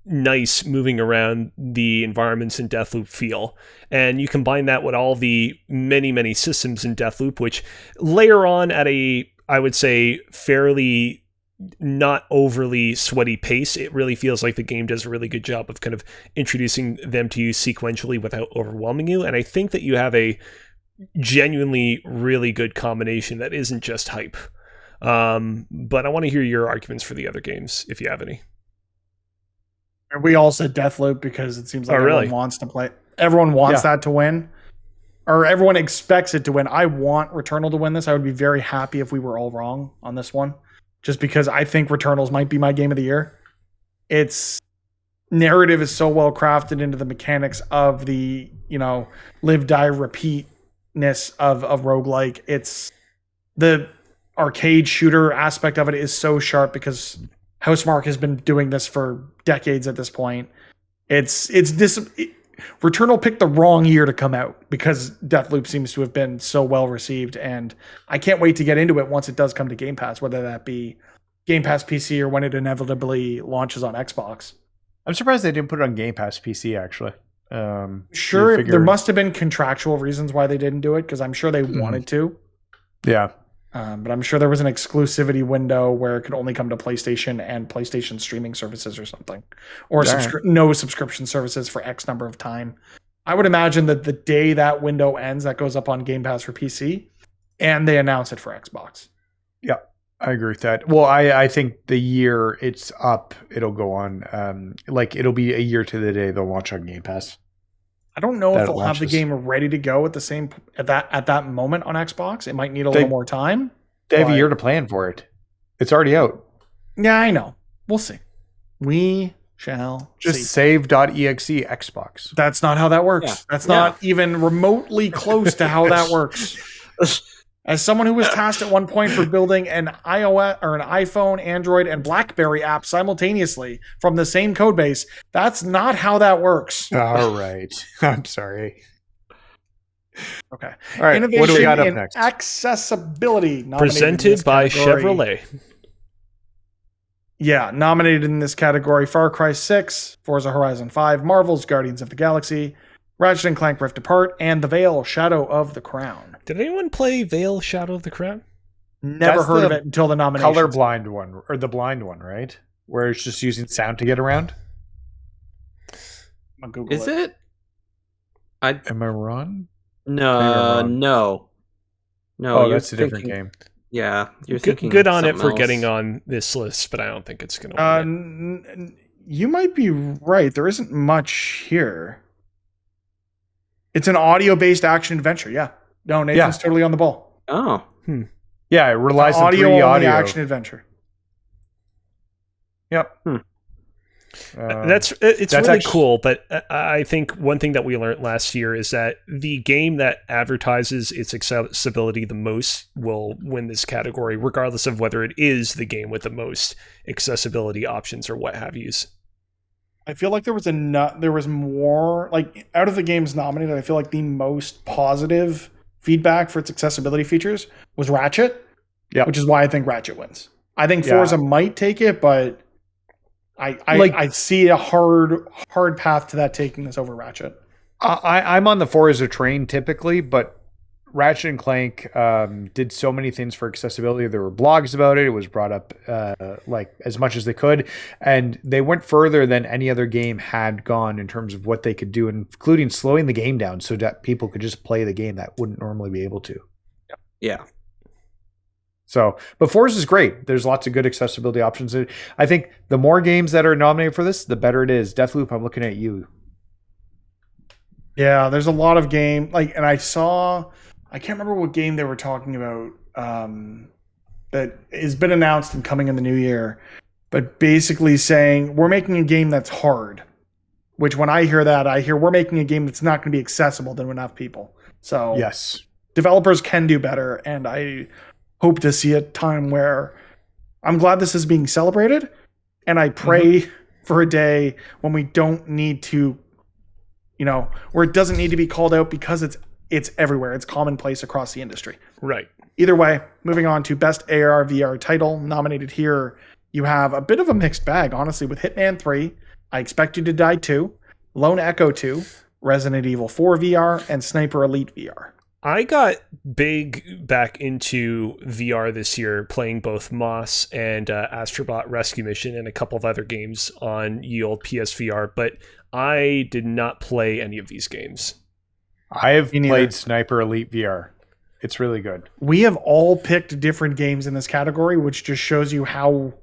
nice moving around the environments in Deathloop feel. And you combine that with all the many systems in Deathloop, which layer on at a, I would say, fairly not overly sweaty pace. It really feels like the game does a really good job of kind of introducing them to you sequentially without overwhelming you. And I think that you have a genuinely really good combination that isn't just hype. But I want to hear your arguments for the other games, if you have any. we all said Deathloop because it seems like really? everyone wants to play. Everyone wants that to win, or everyone expects it to win. I want Returnal to win this. I would be very happy if we were all wrong on this one, just because I think Returnals might be my game of the year. Its narrative is so well crafted into the mechanics of the, live, die, repeatness of roguelike. It's the arcade shooter aspect of it is so sharp because Housemarque has been doing this for decades at this point. Returnal picked the wrong year to come out because Deathloop seems to have been so well received, and I can't wait to get into it once it does come to Game Pass, whether that be Game Pass PC or when it inevitably launches on Xbox. I'm surprised they didn't put it on Game Pass PC, actually. Sure, there must have been contractual reasons why they didn't do it, because I'm sure they wanted to. Yeah. But I'm sure there was an exclusivity window where it could only come to PlayStation and PlayStation streaming services or something. Or no subscription services for X number of time. I would imagine that the day that window ends, that goes up on Game Pass for PC, and they announce it for Xbox. Yeah, I agree with that. Well, I think the year it's up, it'll go on. It'll be a year to the day they'll launch on Game Pass. I don't know if they'll have the game ready to go at that moment on Xbox. It might need a little more time. They have a year to plan for it. It's already out. Yeah, I know. We'll see. We shall just see. save.exe Xbox. That's not how that works. Yeah. That's not even remotely close to how that works. As someone who was tasked at one point for building an iOS or an iPhone, Android, and BlackBerry app simultaneously from the same code base, that's not how that works. All right. I'm sorry. Okay. All right. Innovation what do we got up next? Accessibility. Presented by Chevrolet. Yeah, nominated in this category: Far Cry 6, Forza Horizon 5, Marvel's Guardians of the Galaxy, Ratchet and Clank Rift Apart, and The Veil: Shadow of the Crown. Did anyone play Veil: Shadow of the Crown? Never heard of it until the nomination. Colorblind one, or the blind one, right? Where it's just using sound to get around. Is it? Am I wrong? No. Oh, that's a different game. Yeah, you're thinking good on it for else. getting on this list, but I don't think it's going to win. You might be right. There isn't much here. It's an audio-based action adventure. Yeah. No, Nathan's totally on the ball. Oh. Yeah, it relies on 3D audio. Action adventure. Yep. It's really cool, but I think one thing that we learned last year is that the game that advertises its accessibility the most will win this category, regardless of whether it is the game with the most accessibility options or what have yous. I feel like there was more, like, out of the games nominated, I feel like the most positive feedback for its accessibility features was Ratchet, which is why I think Ratchet wins. I think Forza might take it, but I see a hard path to that taking this over Ratchet. I'm on the Forza train typically, but Ratchet and Clank did so many things for accessibility. There were blogs about it. It was brought up as much as they could, and they went further than any other game had gone in terms of what they could do, including slowing the game down so that people could just play the game that wouldn't normally be able to. Yeah. So, but Forza is great. There's lots of good accessibility options. I think the more games that are nominated for this, the better it is. Deathloop, I'm looking at you. Yeah, there's a lot of game and I can't remember what game they were talking about that has been announced and coming in the new year, but basically saying we're making a game that's hard. Which when I hear that, I hear we're making a game that's not going to be accessible to enough people. So Yes. developers can do better, and I hope to see a time where I'm glad this is being celebrated, and I pray for a day when we don't need to, where it doesn't need to be called out because it's everywhere. It's commonplace across the industry. Right. Either way, moving on to best AR VR title nominated here, you have a bit of a mixed bag, honestly, with Hitman 3, I Expect You to Die 2, Lone Echo 2, Resident Evil 4 VR, and Sniper Elite VR. I got big back into VR this year, playing both Moss and Astrobot Rescue Mission and a couple of other games on ye old PSVR, but I did not play any of these games. I have played Sniper Elite VR. It's really good. We have all picked different games in this category, which just shows you how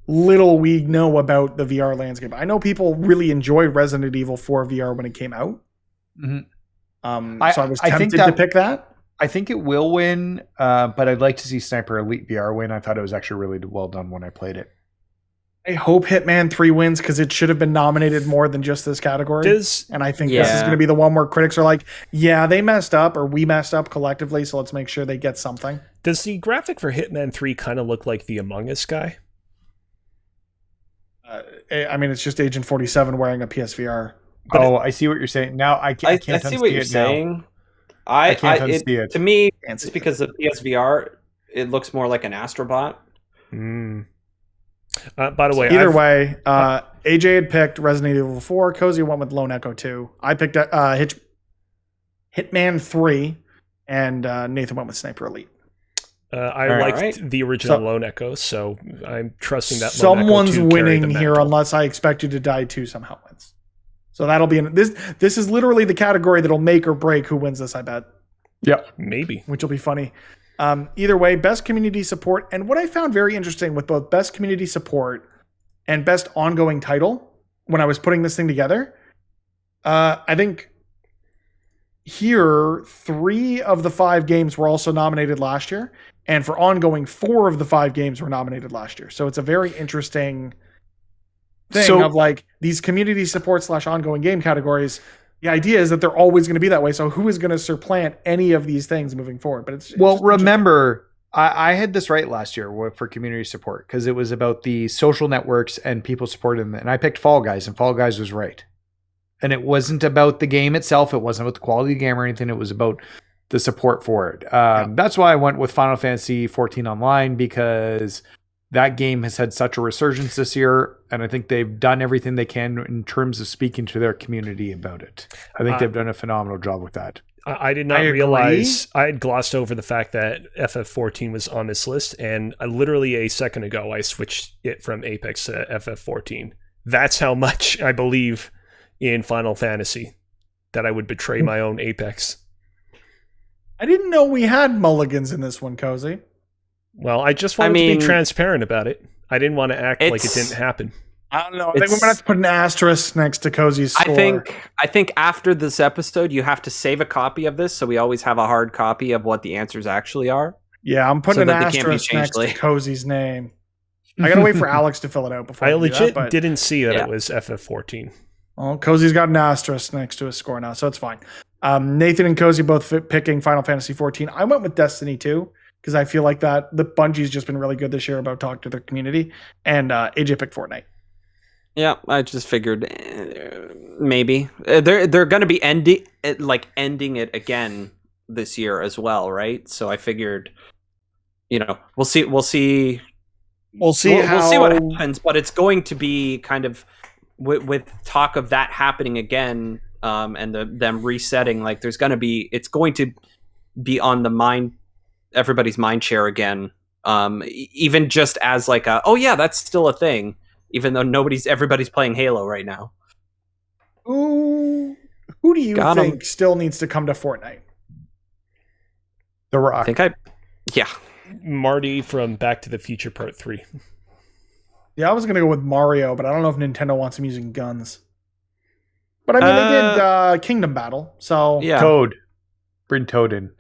little we know about the VR landscape. I know people really enjoyed Resident Evil 4 VR when it came out. Mm-hmm. So I was tempted to pick that. I think it will win, but I'd like to see Sniper Elite VR win. I thought it was actually really well done when I played it. I hope Hitman 3 wins because it should have been nominated more than just this category. And I think this is going to be the one where critics are like, yeah, they messed up or we messed up collectively, so let's make sure they get something. Does the graphic for Hitman 3 kind of look like the Among Us guy? I mean, it's just Agent 47 wearing a PSVR. But I see what you're saying. Now I can't see what you're saying. I can't unsee it. To me, it's because of PSVR, it looks more like an Astrobot. By the way, either way, AJ had picked Resident Evil 4. Cozy went with Lone Echo 2. I picked Hitman 3, and Nathan went with Sniper Elite. I liked the original Lone Echo, so I'm trusting that someone's Lone Echo winning here, unless I Expect You to Die 2 somehow wins. So that'll be this is literally the category that'll make or break who wins this, I bet. Yep, maybe, which will be funny. Either way, best community support, and what I found very interesting with both best community support and best ongoing title when I was putting this thing together, I think here 3 of the 5 games were also nominated last year, and for ongoing 4 of the 5 games were nominated last year. So it's a very interesting thing of like these community support / ongoing game categories. The idea is that they're always going to be that way. So who is going to supplant any of these things moving forward? But it's remember, I had this right last year for community support because it was about the social networks and people supporting them. And I picked Fall Guys, and Fall Guys was right. And it wasn't about the game itself. It wasn't about the quality of the game or anything. It was about the support for it. That's why I went with Final Fantasy 14 Online, because that game has had such a resurgence this year, and I think they've done everything they can in terms of speaking to their community about it. I think they've done a phenomenal job with that. I did not realize, I had glossed over the fact that FF14 was on this list, and literally a second ago I switched it from Apex to FF14. That's how much I believe in Final Fantasy, that I would betray my own Apex. I didn't know we had mulligans in this one, Cozy. Well, I just wanted to be transparent about it. I didn't want to act like it didn't happen. I don't know. I think we're going to have to put an asterisk next to Cozy's score. I think after this episode, you have to save a copy of this, so we always have a hard copy of what the answers actually are. Yeah, I'm putting an asterisk next to Cozy's name. I got to wait for Alex to fill it out before I legit didn't see that it was FF14. Well, Cozy's got an asterisk next to his score now, so it's fine. Nathan and Cozy both picking Final Fantasy 14. I went with Destiny 2. Because I feel like that the Bungie's just been really good this year about talking to their community, and AJ picked Fortnite. Yeah, I just figured maybe they're going to be ending it again this year as well, right? So I figured, we'll see what happens, but it's going to be kind of with talk of that happening again, and them resetting. Like it's going to be on the mind. Everybody's mind share again, even just as like that's still a thing, even though everybody's playing Halo right now. Who do you think still needs to come to Fortnite? The Rock. Marty from Back to the Future Part 3. Yeah, I was gonna go with Mario, but I don't know if Nintendo wants him using guns. But I mean, they did Kingdom Battle, so Toad. Bring Toad in.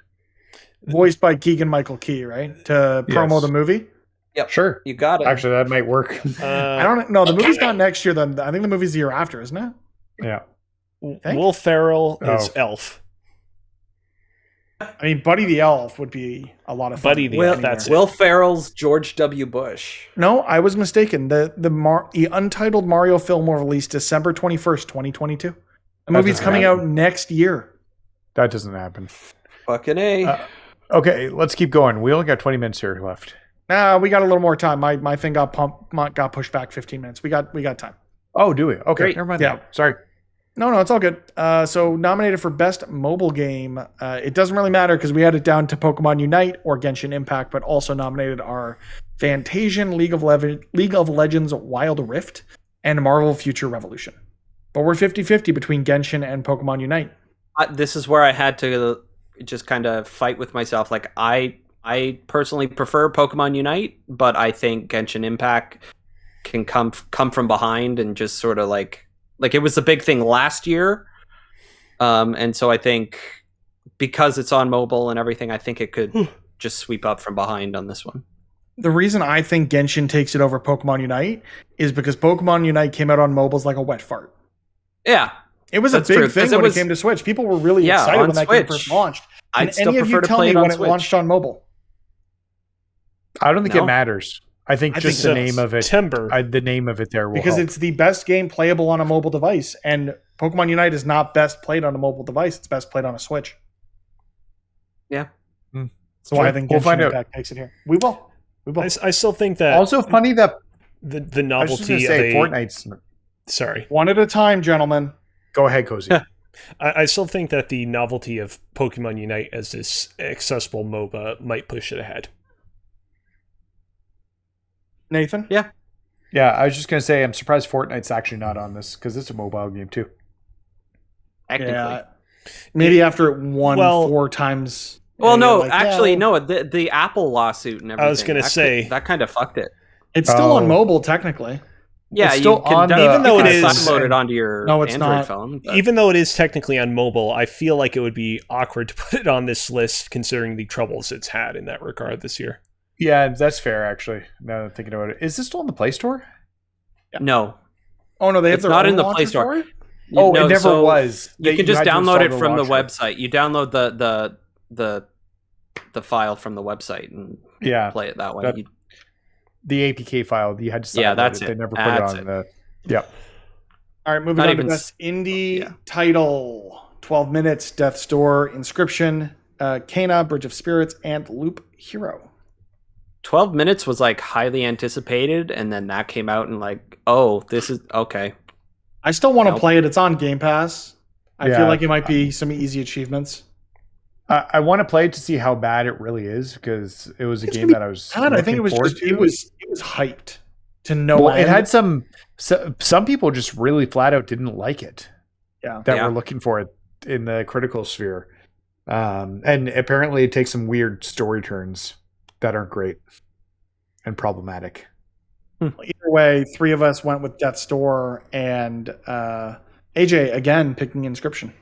Voiced by Keegan-Michael Key, right? To promo the movie? Yep. Sure. You got it. Actually, that might work. I don't know. The movie's not next year, then. I think the movie's the year after, isn't it? Yeah. Think? Will Ferrell is Oh. Elf. I mean, Buddy the Elf would be a lot of fun. Buddy the Will, Elf, that's it. Will Ferrell's George W. Bush. No, I was mistaken. The Untitled Mario film will release December 21st, 2022. The movie's doesn't coming happen. out next year. That doesn't happen. Fucking A. Okay, let's keep going. We only got 20 minutes here left. Nah, we got a little more time. My thing got pushed back 15 minutes. We got time. Oh, do we? Okay, Great. never mind. Yeah. That. Sorry. No, it's all good. So nominated for Best Mobile Game. It doesn't really matter because we had it down to Pokemon Unite or Genshin Impact, but also nominated are Fantasian, League of Legends Wild Rift, and Marvel Future Revolution. But we're 50-50 between Genshin and Pokemon Unite. This is where I had to just kind of fight with myself. Like I personally prefer Pokemon Unite, but I think Genshin Impact can come from behind and just sort of like it was a big thing last year. And so I think because it's on mobile and everything, I think it could just sweep up from behind on this one. The reason I think Genshin takes it over Pokemon Unite is because Pokemon Unite came out on mobiles like a wet fart. Yeah. It was That's a big true, thing 'cause when it was- it came to Switch. People were really Yeah, excited on when that game Switch. first launched. I'd Can still any of you prefer to tell play me it on when it Switch. launched on mobile? I don't think No? it matters. I think I just think the name of it. September. The name of it there will Because help. it's the best game playable on a mobile device, and Pokemon Unite is not best played on a mobile device. It's best played on a Switch. Yeah. So I think We'll Genshin find out. Impact takes it here. We will. I still think that Also funny that the I was just going novelty to say of a Fortnite's. sorry. One at a time, gentlemen. Go ahead, Cozy. I still think that the novelty of Pokemon Unite as this accessible MOBA might push it ahead. Nathan? Yeah. Yeah, I was just going to say I'm surprised Fortnite's actually not on this because it's a mobile game too. Technically. Yeah. Maybe after it won Well- 4 times. Well, and you're no, like, actually, no. no. The Apple lawsuit and everything. I was gonna say- that kind of fucked it. It's still on Oh. mobile, technically. Yeah, It's still you can on the- Even though you it can is- sideload it onto your No, it's Android not. phone. but- Even though it is technically on mobile, I feel like it would be awkward to put it on this list considering the troubles it's had in that regard this year. Yeah, that's fair actually. Now that I'm thinking about it, is this still in the Play Store? No, Oh, no, they have It's their not own in the launcher Play Store. for it? Oh, No, it never so was. You can just had to download install it from the launcher. website. You download the file from the website and Yeah, play it that way. That- You- the APK file. You had to. Yeah, sideload that's it. They it. never That's put it on the. Yeah. All right, moving Not on to even best indie yeah. title. 12 Minutes, Death's Door, Inscription, Kena, Bridge of Spirits, and Loop Hero. 12 minutes was like highly anticipated, and then that came out and like, oh, this is okay. I still want to Nope. play it. It's on Game Pass. I Yeah. feel like it might be some easy achievements. I want to play it to see how bad it really is because it was a It's game gonna be that I was. God, I think it was looking just forward it was hyped to no Well, it end. had some people just really flat out didn't like it. Yeah. That Yeah. were looking for it in the critical sphere, and apparently it takes some weird story turns that aren't great and problematic. Either way, 3 of us went with Death's Door, and AJ again picking Inscription.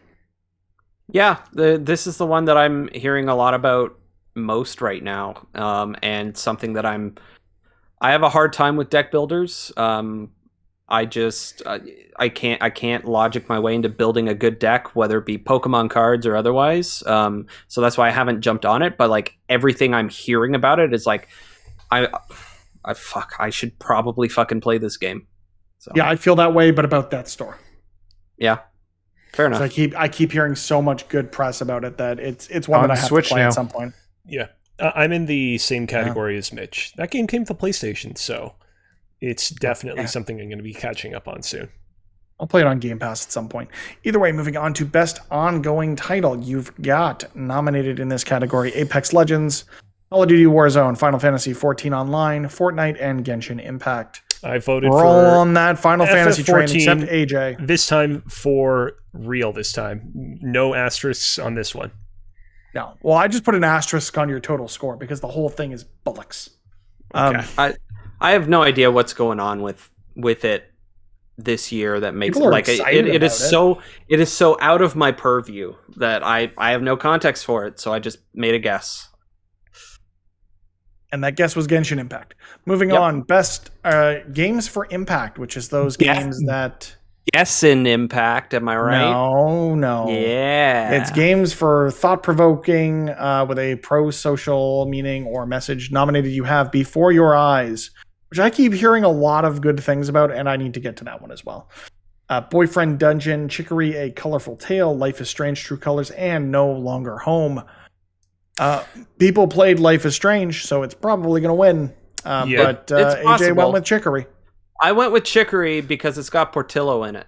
Yeah, this is the one that I'm hearing a lot about most right now, and something that I have a hard time with deck builders. I just I can't logic my way into building a good deck, whether it be Pokemon cards or otherwise. So that's why I haven't jumped on it. But like everything I'm hearing about it is like, I should probably fucking play this game. So Yeah, I feel that way, but about Death's Door. yeah, fair enough. So I keep hearing so much good press about it that it's one On that I have Switch to play now. at some point. Yeah. I'm in the same category as Mitch. That game came to PlayStation, so it's definitely something I'm going to be catching up on soon. I'll play it on Game Pass at some point. Either way, moving on to best ongoing title, you've got nominated in this category Apex Legends, Call of Duty Warzone, Final Fantasy XIV Online, Fortnite, and Genshin Impact. I voted We're for all on that Final Fantasy train, FF14. except AJ. this time for real this time. No asterisks on this one. No, well, I just put an asterisk on your total score because the whole thing is bullocks. Okay. I have no idea what's going on with it this year that makes it People are like excited it is about it is so out of my purview that I have no context for it, so I just made a guess. And that guess was Genshin Impact. Moving Yep. on, best games for impact, which is those Yes. games that Genshin Impact, am I right? No. Yeah. It's games for thought-provoking with a pro-social meaning or message. Nominated you have Before Your Eyes, which I keep hearing a lot of good things about, and I need to get to that one as well. Boyfriend Dungeon, Chicory, A Colorful Tale, Life is Strange, True Colors, and No Longer Home. People played Life is Strange, so it's probably going to win. But AJ went with Chicory. I went with Chicory because it's got Portillo in it.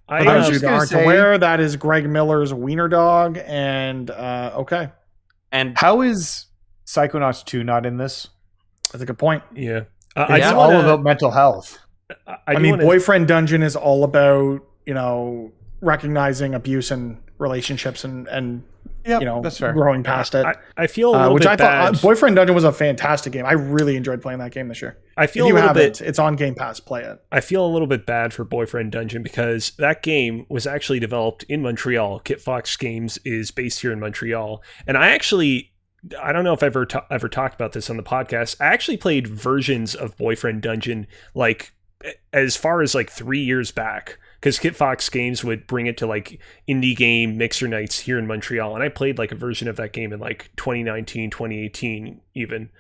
For those who aren't aware, that is Greg Miller's wiener dog, and okay. And how is Psychonauts 2 not in this? That's a good point. Yeah. It's all about mental health. I mean, Boyfriend Dungeon is all about, recognizing abuse in relationships and that's fair. Growing past it. I feel a little which bit I bad. thought Boyfriend Dungeon was a fantastic game. I really enjoyed playing that game this year. I feel if you a little haven't, bit. It's on Game Pass. Play it. I feel a little bit bad for Boyfriend Dungeon because that game was actually developed in Montreal. Kit Fox Games is based here in Montreal, and I don't know if I've ever talked about this on the podcast. I actually played versions of Boyfriend Dungeon like as far as like 3 years back, because Kit Fox Games would bring it to like indie game mixer nights here in Montreal, and I played like a version of that game in like 2019, 2018 even.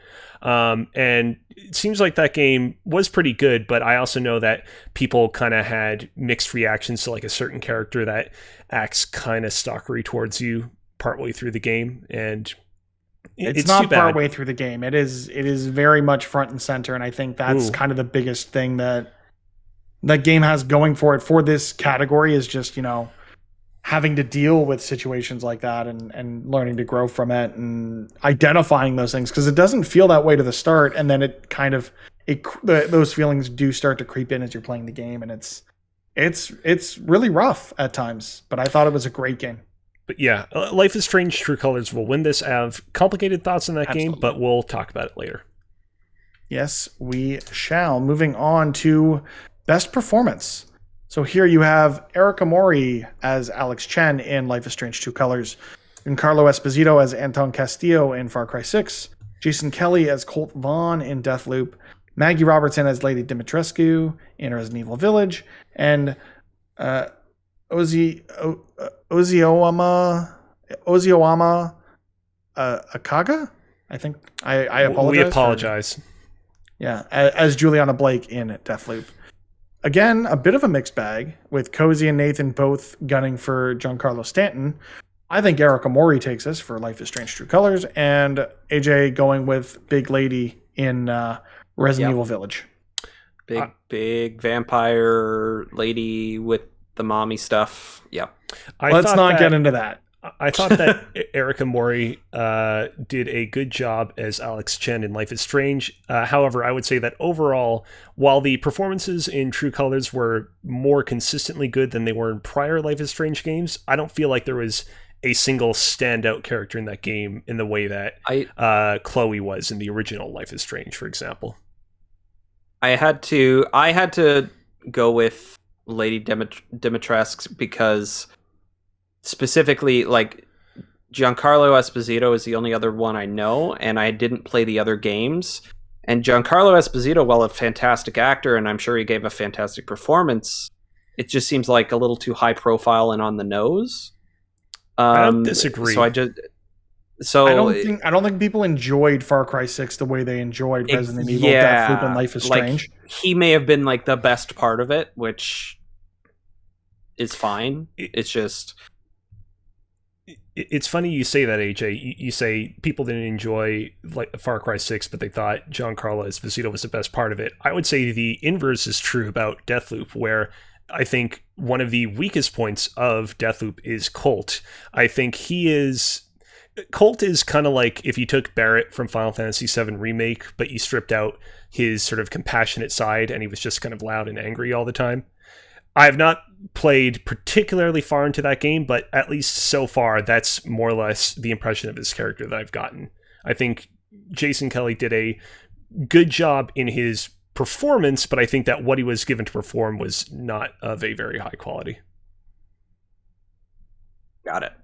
And it seems like that game was pretty good, but I also know that people kind of had mixed reactions to like a certain character that acts kind of stalkery towards you partway through the game, and it's not partway through the game. It is very much front and center, and I think that's kind of the biggest thing that game has going for it for this category is just, having to deal with situations like that and learning to grow from it and identifying those things, because it doesn't feel that way to the start, and then it kind of those feelings do start to creep in as you're playing the game, and it's really rough at times, but I thought it was a great game. But yeah, Life is Strange True Colors will win this. I have complicated thoughts on that game, but we'll talk about it later. Yes, we shall. Moving on to Best Performance. So here you have Erica Mori as Alex Chen in Life is Strange True Colors, Giancarlo Esposito as Anton Castillo in Far Cry 6, Jason Kelly as Colt Vaughn in Deathloop, Maggie Robertson as Lady Dimitrescu in Resident Evil Village, and Oziowama Akaga? I think I apologize. We apologize. As Juliana Blake in Deathloop. Again, a bit of a mixed bag, with Cozy and Nathan both gunning for Giancarlo Stanton. I think Erica Mori takes this for Life is Strange True Colors, and AJ going with Big Lady in Resident Evil Village. Big vampire lady with the mommy stuff. Yep. Let's not get into that. I thought that Erica Mori did a good job as Alex Chen in Life is Strange. However, I would say that overall, while the performances in True Colors were more consistently good than they were in prior Life is Strange games, I don't feel like there was a single standout character in that game in the way that Chloe was in the original Life is Strange, for example. I had to go with Lady Dimitrescu because specifically, like, Giancarlo Esposito is the only other one I know, and I didn't play the other games. And Giancarlo Esposito, while a fantastic actor, and I'm sure he gave a fantastic performance, it just seems like a little too high profile and on the nose. I don't disagree. I don't think people enjoyed Far Cry 6 the way they enjoyed Resident Evil, Deathloop, and Life is Strange. He may have been like the best part of it, which is fine. It's just... It's funny you say that, AJ. You say people didn't enjoy like Far Cry 6, but they thought Giancarlo Esposito was the best part of it. I would say the inverse is true about Deathloop, where I think one of the weakest points of Deathloop is Colt. I think Colt is kind of like if you took Barrett from Final Fantasy VII Remake, but you stripped out his sort of compassionate side and he was just kind of loud and angry all the time. I have not played particularly far into that game, but at least so far, that's more or less the impression of his character that I've gotten. I think Jason Kelly did a good job in his performance, but I think that what he was given to perform was not of a very high quality. Got it.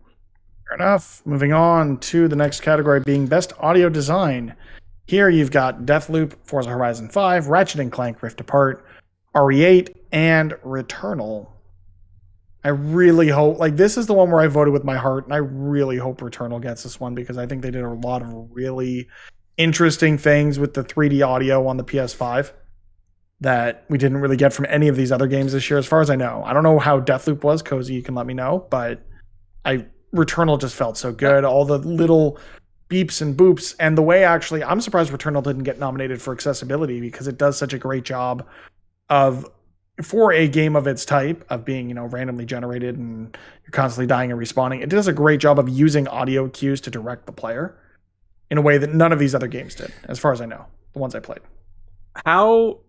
Fair enough. Moving on to the next category being Best Audio Design. Here you've got Deathloop, Forza Horizon 5, Ratchet & Clank Rift Apart, RE8, and Returnal. I really hope, like, this is the one where I voted with my heart, and I really hope Returnal gets this one because I think they did a lot of really interesting things with the 3D audio on the PS5 that we didn't really get from any of these other games this year, as far as I know. I don't know how Deathloop was, Cozy, you can let me know, but Returnal just felt so good. All the little beeps and boops, and the way, actually, I'm surprised Returnal didn't get nominated for accessibility because it does such a great job of, for a game of its type, of being, you know, randomly generated and you're constantly dying and respawning. It does a great job of using audio cues to direct the player in a way that none of these other games did, as far as I know, the ones I played. How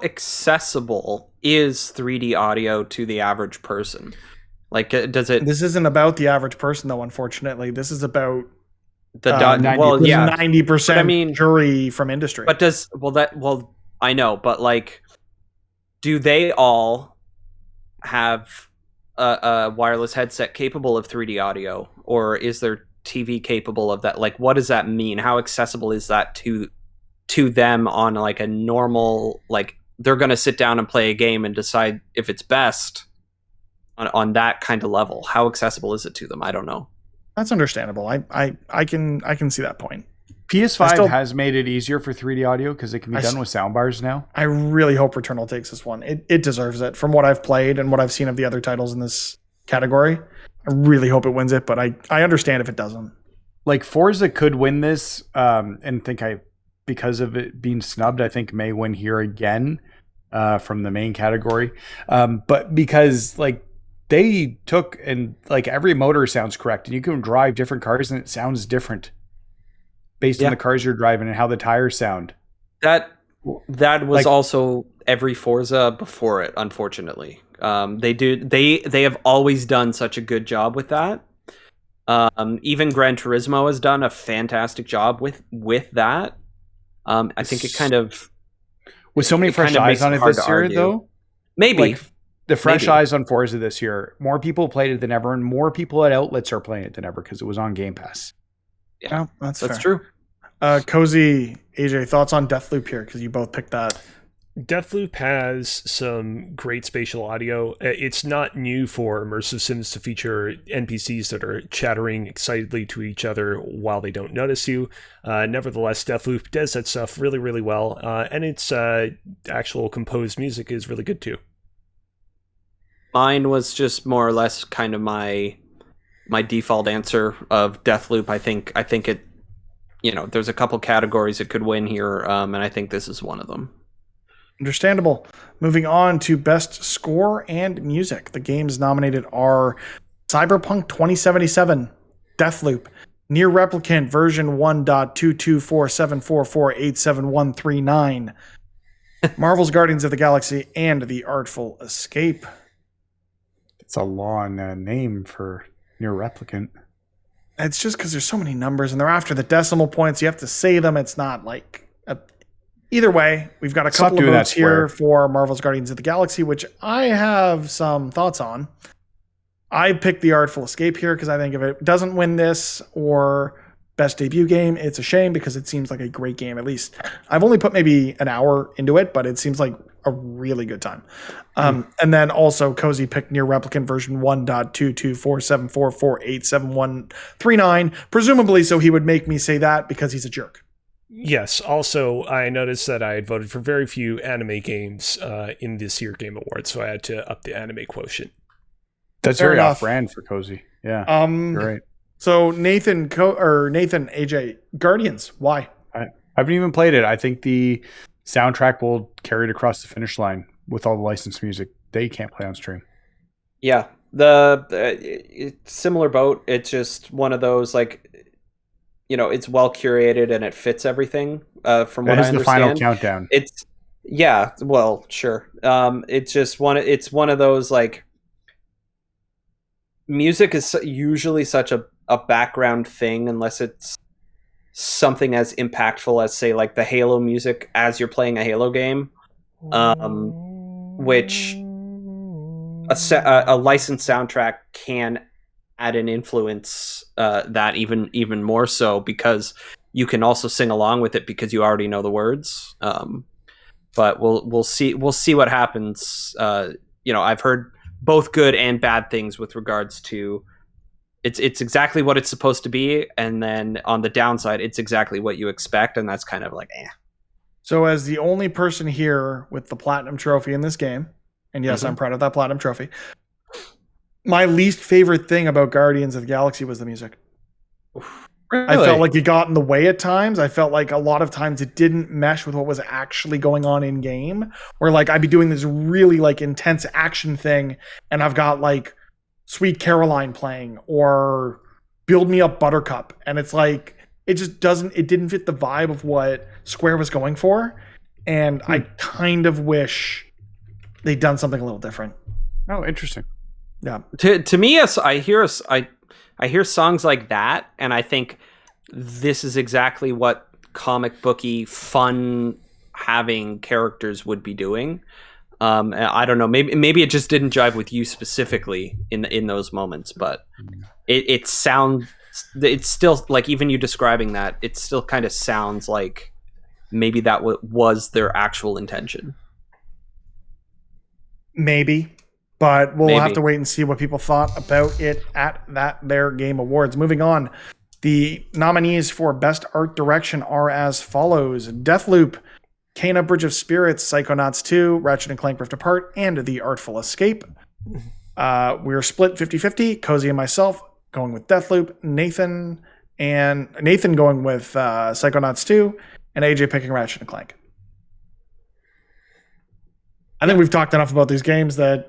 accessible is 3D audio to the average person? Like, does it? This isn't about the average person, though. Unfortunately, this is about The 90% I mean, jury from industry. But I know, but like, do they all have a wireless headset capable of 3D audio, or is their TV capable of that? Like, what does that mean? How accessible is that to them on like a normal, like, they're going to sit down and play a game and decide if it's best on that kind of level? How accessible is it to them? I don't know. That's understandable. I can see that point. PS5 has made it easier for 3D audio because it can be done with soundbars now. I really hope Returnal takes this one. It deserves it from what I've played and what I've seen of the other titles in this category. I really hope it wins it, but I understand if it doesn't. Like, Forza could win this, and because of it being snubbed, I think may win here again from the main category. But because, like, they took, and like, every motor sounds correct, and you can drive different cars and it sounds different based on the cars you're driving and how the tires sound. That was like, also every Forza before it, unfortunately. They have always done such a good job with that. Even Gran Turismo has done a fantastic job with that. I think it kind of, with so many fresh eyes on it this year, though. Maybe like, the fresh eyes on Forza this year, more people played it than ever, and more people at outlets are playing it than ever because it was on Game Pass. Yeah, that's true. Cozy, AJ, thoughts on Deathloop here, because you both picked that. Deathloop has some great spatial audio. It's not new for immersive sims to feature NPCs that are chattering excitedly to each other while they don't notice you. Nevertheless, Deathloop does that stuff really, really well, and its actual composed music is really good too. Mine was just more or less kind of my default answer of Deathloop. I think it, you know, there's a couple categories it could win here, and I think this is one of them. Understandable. Moving on to Best Score and Music. The games nominated are Cyberpunk 2077, Deathloop, Near Replicant version 1.22474487139, Marvel's Guardians of the Galaxy, and The Artful Escape. It's a long name for Near Replicant. It's just because there's so many numbers and they're after the decimal points. You have to say them. It's not like either way. We've got a couple of votes here for Marvel's Guardians of the Galaxy, which I have some thoughts on. I picked The Artful Escape here because I think if it doesn't win this or Best Debut Game, it's a shame because it seems like a great game. At least I've only put maybe an hour into it, but it seems like a really good time. And then also Cozy picked Near Replicant version 1.22474487139, presumably so he would make me say that because he's a jerk. Yes. Also, I noticed that I had voted for very few anime games in this year Game Awards, so I had to up the anime quotent. That's very off-brand for Cozy. Yeah, you're right. So Nathan, AJ, Guardians, why? I haven't even played it. I think the soundtrack will carry it across the finish line with all the licensed music that you can't play on stream. Yeah, it's similar boat. It's just one of those, like, you know, it's well curated and it fits everything. From what I understand, the final countdown. It's well, sure. It's just it's one of those, like, music is usually such a background thing unless it's something as impactful as, say, like the Halo music as you're playing a Halo game, which a licensed soundtrack can add an influence that even more so, because you can also sing along with it because you already know the words. but we'll see what happens. I've heard both good and bad things with regards to it's exactly what it's supposed to be, and then on the downside, it's exactly what you expect, and that's kind of like eh. So as the only person here with the platinum trophy in this game, and yes, I'm proud of that platinum trophy, my least favorite thing about Guardians of the Galaxy was the music. Really? I felt like it got in the way at times. I felt like a lot of times it didn't mesh with what was actually going on in game. Where like I'd be doing this really like intense action thing, and I've got like Sweet Caroline playing or Build Me Up Buttercup, and it's like it didn't fit the vibe of what Square was going for, and I kind of wish they'd done something a little different. Oh, interesting. Yeah. To me, I hear songs like that, and I think this is exactly what comic booky fun having characters would be doing. I don't know. Maybe it just didn't jive with you specifically in those moments, but it's still like, even you describing that, it still kind of sounds like maybe that was their actual intention. Maybe. But we'll have to wait and see what people thought about it at their Game Awards. Moving on, the nominees for Best Art Direction are as follows: Deathloop, Kena Bridge of Spirits, Psychonauts 2, Ratchet & Clank Rift Apart, and The Artful Escape. We're split 50-50. Cozy and myself going with Deathloop, Nathan going with Psychonauts 2, and AJ picking Ratchet & Clank. I think we've talked enough about these games that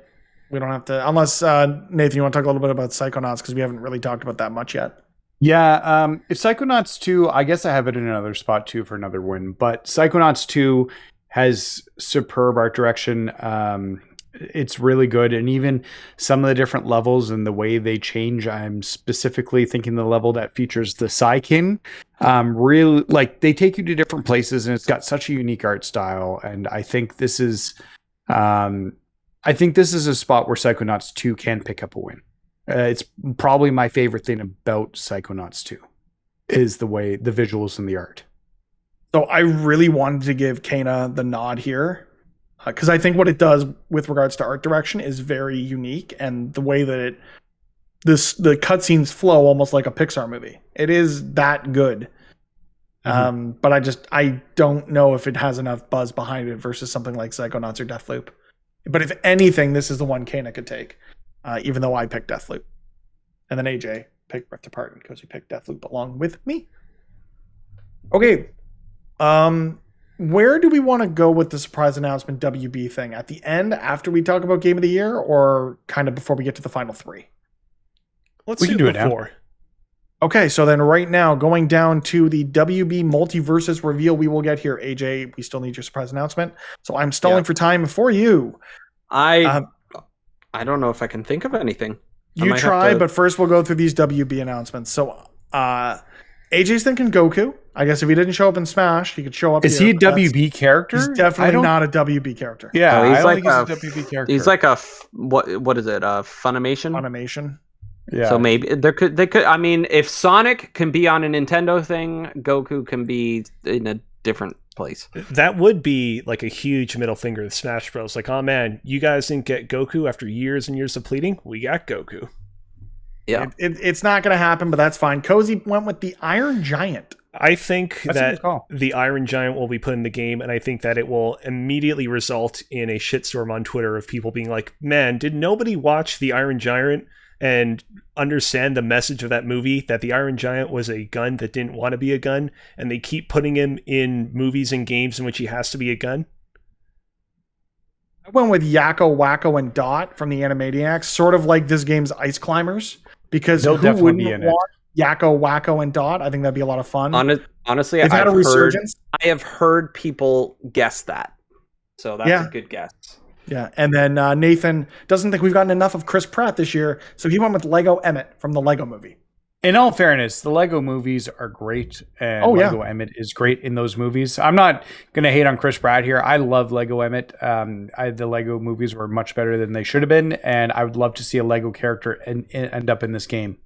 we don't have to, unless Nathan, you want to talk a little bit about Psychonauts, because we haven't really talked about that much yet. Yeah, if Psychonauts 2, I guess I have it in another spot too for another win, but Psychonauts 2 has superb art direction. It's really good, and even some of the different levels and the way they change, I'm specifically thinking the level that features the Psykin, really, like, they take you to different places, and it's got such a unique art style, and I think this is a spot where Psychonauts 2 can pick up a win. It's probably my favorite thing about Psychonauts 2 is the way the visuals and the art. So I really wanted to give Kena the nod here, because I think what it does with regards to art direction is very unique, and the way that the cutscenes flow almost like a Pixar movie. It is that good. But I don't know if it has enough buzz behind it versus something like Psychonauts or Deathloop. But if anything, this is the one Kena could take, even though I picked Deathloop. And then AJ picked Rift Apart because he picked Deathloop along with me. Okay. Where do we want to go with the surprise announcement WB thing? At the end, after we talk about Game of the Year, or kind of before we get to the final three? We can do it before. Okay, so then right now, going down to the WB Multiversus reveal we will get here. AJ, we still need your surprise announcement. So I'm stalling for time for you. I don't know if I can think of anything. You try, but first we'll go through these WB announcements. So AJ's thinking Goku. I guess if he didn't show up in Smash, he could show up. Is he a WB character? He's definitely not a WB character. Yeah, he's I don't think he's a WB character. He's like what is it? Funimation? Funimation. Yeah. So maybe they could. I mean, if Sonic can be on a Nintendo thing, Goku can be in a different place. That would be like a huge middle finger to Smash Bros. Like, oh man, you guys didn't get Goku after years and years of pleading. We got Goku. Yeah, it's not going to happen, but that's fine. Cozy went with the Iron Giant. I think that the Iron Giant will be put in the game, and I think that it will immediately result in a shitstorm on Twitter of people being like, man, did nobody watch the Iron Giant and understand the message of that movie, that the Iron Giant was a gun that didn't want to be a gun, and they keep putting him in movies and games in which he has to be a gun? I went with Yakko, Wacko, and Dot from the Animaniacs, sort of like this game's Ice Climbers, because who wouldn't want Yakko, Wacko, and Dot? I think that'd be a lot of fun. Honestly, I've had a resurgence. I have heard people guess that, so that's a good guess. Yeah, and then Nathan doesn't think we've gotten enough of Chris Pratt this year, so he went with Lego Emmett from the Lego Movie. In all fairness, the Lego movies are great, and Lego Emmett is great in those movies. I'm not going to hate on Chris Pratt here. I love Lego Emmett. The Lego movies were much better than they should have been, and I would love to see a Lego character end up in this game.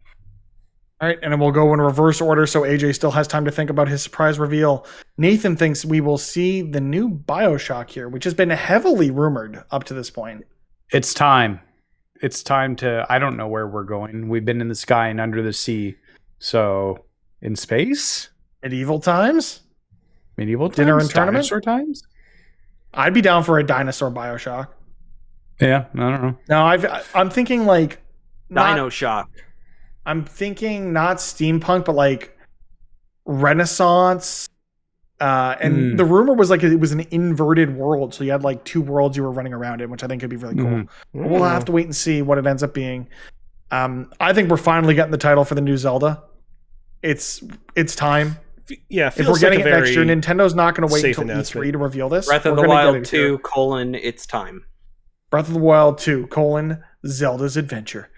All right, and then we'll go in reverse order so AJ still has time to think about his surprise reveal. Nathan thinks we will see the new BioShock here, which has been heavily rumored up to this point. It's time. It's time to. I don't know where we're going. We've been in the sky and under the sea. So, in space? Medieval times? Medieval times? Dinner and tournament? Dinosaur times? I'd be down for a dinosaur BioShock. Yeah, I don't know. No, I'm thinking like Dino Shock. I'm thinking not steampunk, but like Renaissance. And the rumor was like it was an inverted world, so you had like two worlds you were running around in, which I think could be really cool. But we'll have to wait and see what it ends up being. I think we're finally getting the title for the new Zelda. It's time. Yeah, if we're getting it next year, Nintendo's not going to wait until E3 to reveal this. Breath of the Wild 2, it's time. Breath of the Wild 2, Zelda's Adventure.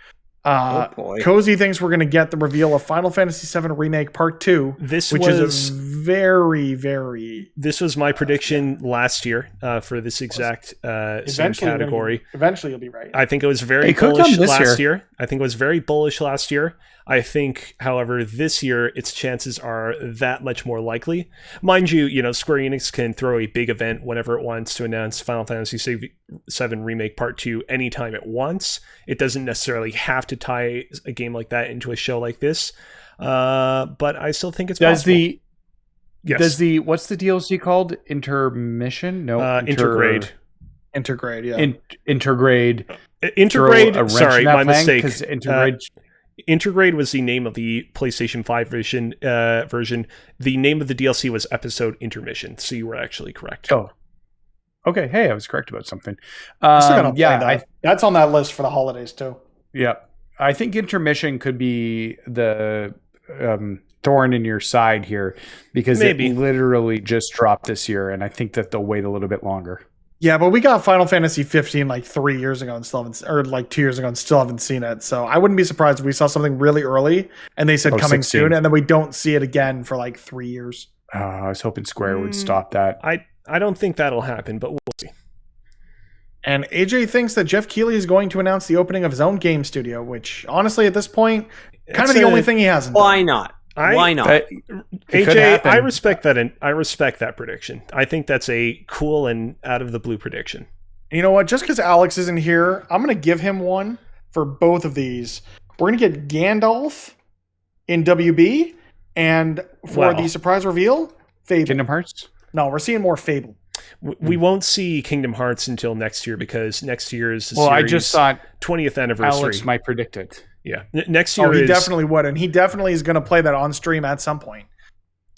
Oh boy. Cozy thinks we're going to get the reveal of Final Fantasy VII Remake Part 2, which is a very, very... This was my prediction last year for this exact same category. Eventually you'll be right. I think it was very bullish last year. I think it was very bullish last year. I think, however, this year its chances are that much more likely. Mind you, Square Enix can throw a big event whenever it wants to announce Final Fantasy VII Remake Part 2 anytime it wants. It doesn't necessarily have to tie a game like that into a show like this. But I still think it's possible. What's the DLC called? Intermission? No, Intergrade. Intergrade, yeah. Intergrade. Intergrade. Sorry, my mistake. Intergrade. Intergrade was the name of the PlayStation 5 version. The name of the DLC was Episode Intermission, so you were actually correct. Oh, okay. Hey, I was correct about something. That's on that list for the holidays too. Yeah, I think Intermission could be the thorn in your side here because it literally just dropped this year, and I think that they'll wait a little bit longer. Yeah, but we got Final Fantasy 15 like 3 years ago and still haven't, or like 2 years ago and still haven't seen it. So I wouldn't be surprised if we saw something really early and they said coming 16. Soon, and then we don't see it again for like 3 years. I was hoping Square would stop that. I don't think that'll happen, but we'll see. And AJ thinks that Jeff Keighley is going to announce the opening of his own game studio, which honestly at this point, kind of the only thing he hasn't done. Why not? Why not? AJ, I respect that, and I respect that prediction. I think that's a cool and out of the blue prediction. You know what? Just because Alex isn't here, I'm going to give him one for both of these. We're going to get Gandalf in WB, and for the surprise reveal, Fable. Kingdom Hearts? No, we're seeing more Fable. We won't see Kingdom Hearts until next year because next year is the I just thought 20th anniversary. Alex might predict it. Yeah, next year. He definitely would, and he definitely is going to play that on stream at some point.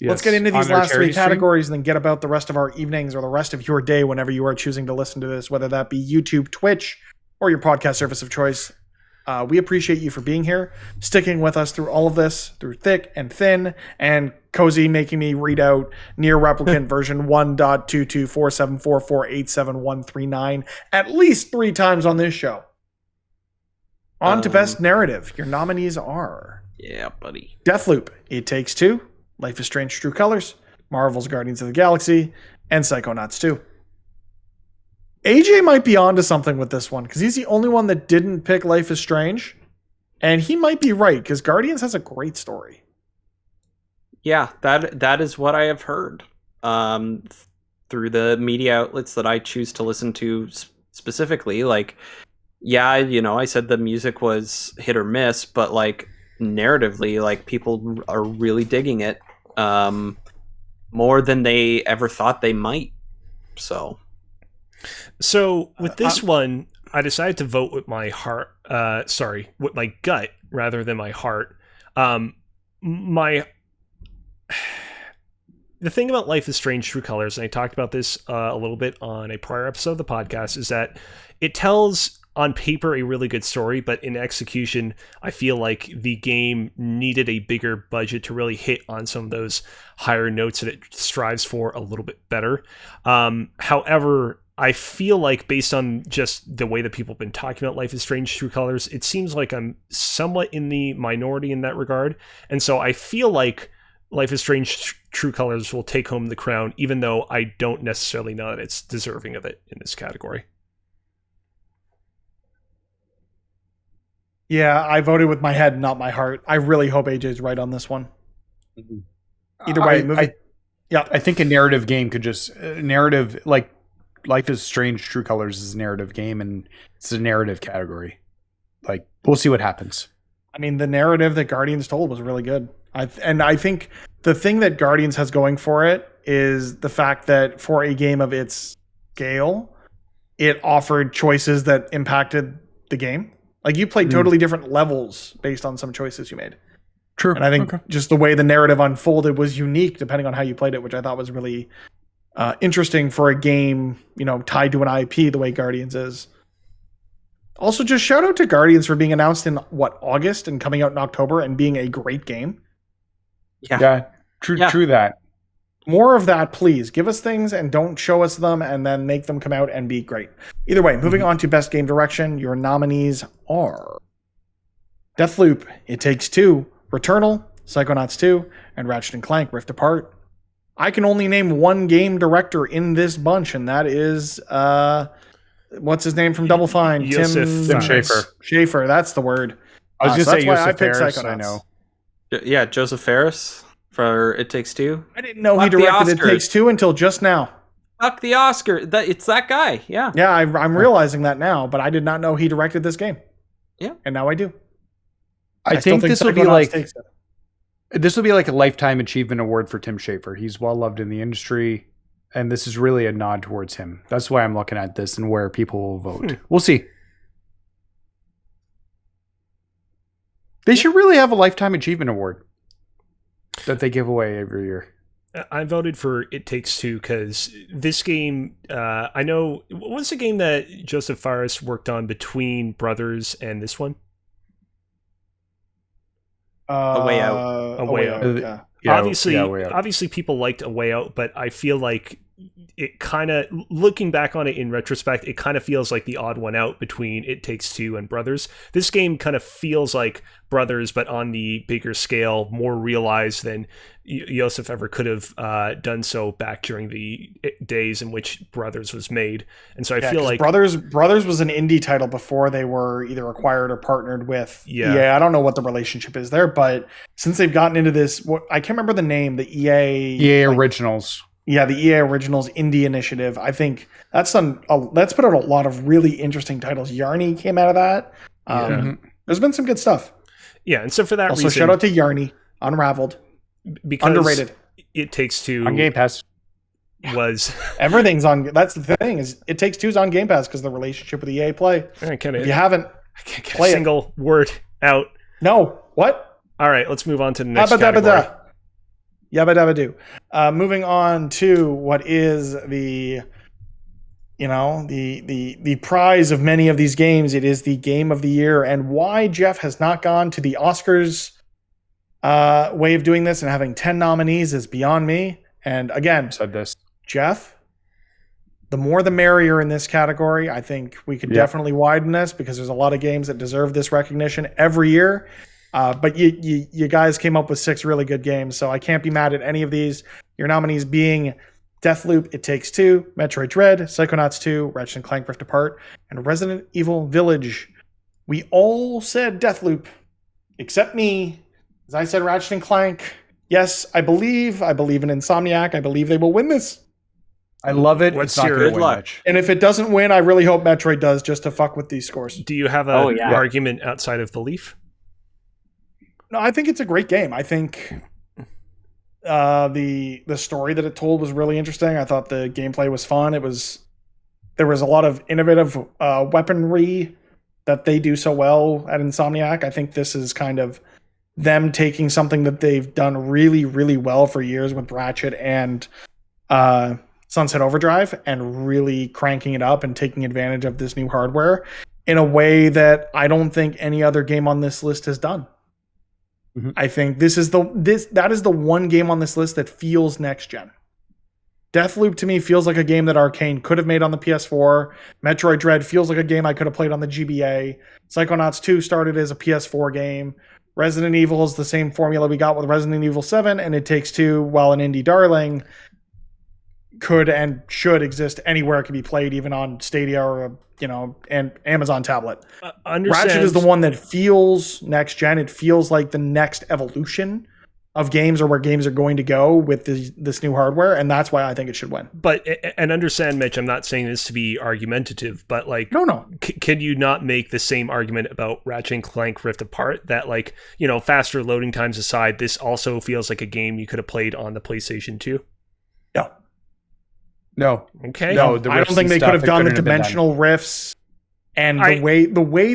Yes. Let's get into these last three categories and then get about the rest of our evenings or the rest of your day whenever you are choosing to listen to this, whether that be YouTube, Twitch, or your podcast service of choice. We appreciate you for being here, sticking with us through all of this, through thick and thin, and Cozy making me read out Near Replicant version 1.22474487139 at least 3 times on this show. On to Best Narrative. Your nominees are... Yeah, buddy. Deathloop, It Takes Two, Life is Strange True Colors, Marvel's Guardians of the Galaxy, and Psychonauts 2. AJ might be onto something with this one, because he's the only one that didn't pick Life is Strange. And he might be right, because Guardians has a great story. Yeah, that is what I have heard. Through the media outlets that I choose to listen to specifically, like... Yeah, I said the music was hit or miss, but like narratively, like people are really digging it more than they ever thought they might. So with this one, I decided to vote with my heart. With my gut rather than my heart. The thing about Life is Strange True Colors, and I talked about this a little bit on a prior episode of the podcast, is that it tells on paper a really good story, but in execution, I feel like the game needed a bigger budget to really hit on some of those higher notes that it strives for a little bit better. However, I feel like based on just the way that people have been talking about Life is Strange True Colors, it seems like I'm somewhat in the minority in that regard. And so I feel like Life is Strange True Colors will take home the crown, even though I don't necessarily know that it's deserving of it in this category. Yeah, I voted with my head, not my heart. I really hope AJ's right on this one. Either way, I think a narrative game could just narrative like Life is Strange True Colors is a narrative game and it's a narrative category. Like we'll see what happens. I mean, the narrative that Guardians told was really good. I think the thing that Guardians has going for it is the fact that for a game of its scale, it offered choices that impacted the game. Like you played totally different levels based on some choices you made. True. And I think just the way the narrative unfolded was unique depending on how you played it, which I thought was really interesting for a game, tied to an IP the way Guardians is. Also, just shout out to Guardians for being announced in August and coming out in October and being a great game. Yeah. True that. More of that, please. Give us things and don't show us them and then make them come out and be great. Either way, moving on to Best Game Direction, your nominees are Deathloop, It Takes Two, Returnal, Psychonauts 2, and Ratchet & Clank Rift Apart. I can only name one game director in this bunch, and that is, what's his name from Double Fine? Tim Schafer. Schafer, that's the word. I was So going to say that's why I Joseph picked Ferris, Psychonauts. I know. Yeah, Joseph Ferris for It Takes Two. I didn't know he Fuck the directed It Oscars. Takes Two until just now. Fuck the Oscar. It's that guy. Yeah. Yeah, I'm realizing that now, but I did not know he directed this game. Yeah. And now I do. I still think this will be Psychonauts like takes it. this will be like a lifetime achievement award for Tim Schafer. He's well loved in the industry, and this is really a nod towards him. That's why I'm looking at this and where people will vote. We'll see. They should really have a lifetime achievement award that they give away every year. I voted for It Takes Two because this game, I know, what was the game that Joseph Fares worked on between Brothers and this one? A Way Out. A Way Out. Yeah. Obviously people liked A Way Out, but I feel like it kind of, looking back on it in retrospect, it kind of feels like the odd one out between It Takes Two and Brothers. This game kind of feels like Brothers, but on the bigger scale, more realized than Joseph ever could have done so back during the days in which Brothers was made. And so I feel like Brothers was an indie title before they were either acquired or partnered with EA. I don't know what the relationship is there, but since they've gotten into this, I can't remember the name, the EA Originals. Yeah, the EA Originals Indie Initiative. I think that's put out a lot of really interesting titles. Yarny came out of that. There's been some good stuff. Yeah, and so for that also, reason, shout out to Yarny, Unraveled, because underrated. It Takes Two On Game Pass. was Everything's on. That's the thing is, It Takes Two's on Game Pass because the relationship with EA Play. I can't If you haven't, get a play it. single word out. No, what? All right, let's move on to the next Yabba category. dabba da. Yabba dabba do. Moving on to what is the prize of many of these games. It is the game of the year, and why Jeff has not gone to the Oscars way of doing this and having 10 nominees is beyond me. And again, Said this. Jeff, the more the merrier in this category. I think we could definitely widen this because there's a lot of games that deserve this recognition every year. But you guys came up with 6 really good games, so I can't be mad at any of these. Your nominees being Deathloop, It Takes Two, Metroid Dread, Psychonauts 2, Ratchet & Clank Rift Apart, and Resident Evil Village. We all said Deathloop, except me, as I said Ratchet & Clank. Yes, I believe in Insomniac. I believe they will win this. I love it. What's It's not your- gonna Good win luck. much. And if it doesn't win, I really hope Metroid does, just to fuck with these scores. Do you have an yeah. argument outside of belief? No, I think it's a great game. I think the story that it told was really interesting. I thought the gameplay was fun. There was a lot of innovative weaponry that they do so well at Insomniac. I think this is kind of them taking something that they've done really, really well for years with Ratchet and Sunset Overdrive and really cranking it up and taking advantage of this new hardware in a way that I don't think any other game on this list has done. I think that is the one game on this list that feels next gen. Deathloop to me feels like a game that Arcane could have made on the PS4. Metroid Dread feels like a game I could have played on the GBA. Psychonauts 2 started as a PS4 game. Resident Evil is the same formula we got with Resident Evil 7, and It Takes Two, while an indie darling, could and should exist anywhere it can be played, even on Stadia or and Amazon tablet. Ratchet is the one that feels next gen. It feels like the next evolution of games, or where games are going to go with this new hardware, and that's why I think it should win. But, and understand, Mitch, I'm not saying this to be argumentative, but like, no, can you not make the same argument about Ratchet and Clank Rift Apart, that like, faster loading times aside, this also feels like a game you could have played on the PlayStation 2? No. Okay. No, I don't think they could have done the dimensional rifts and the way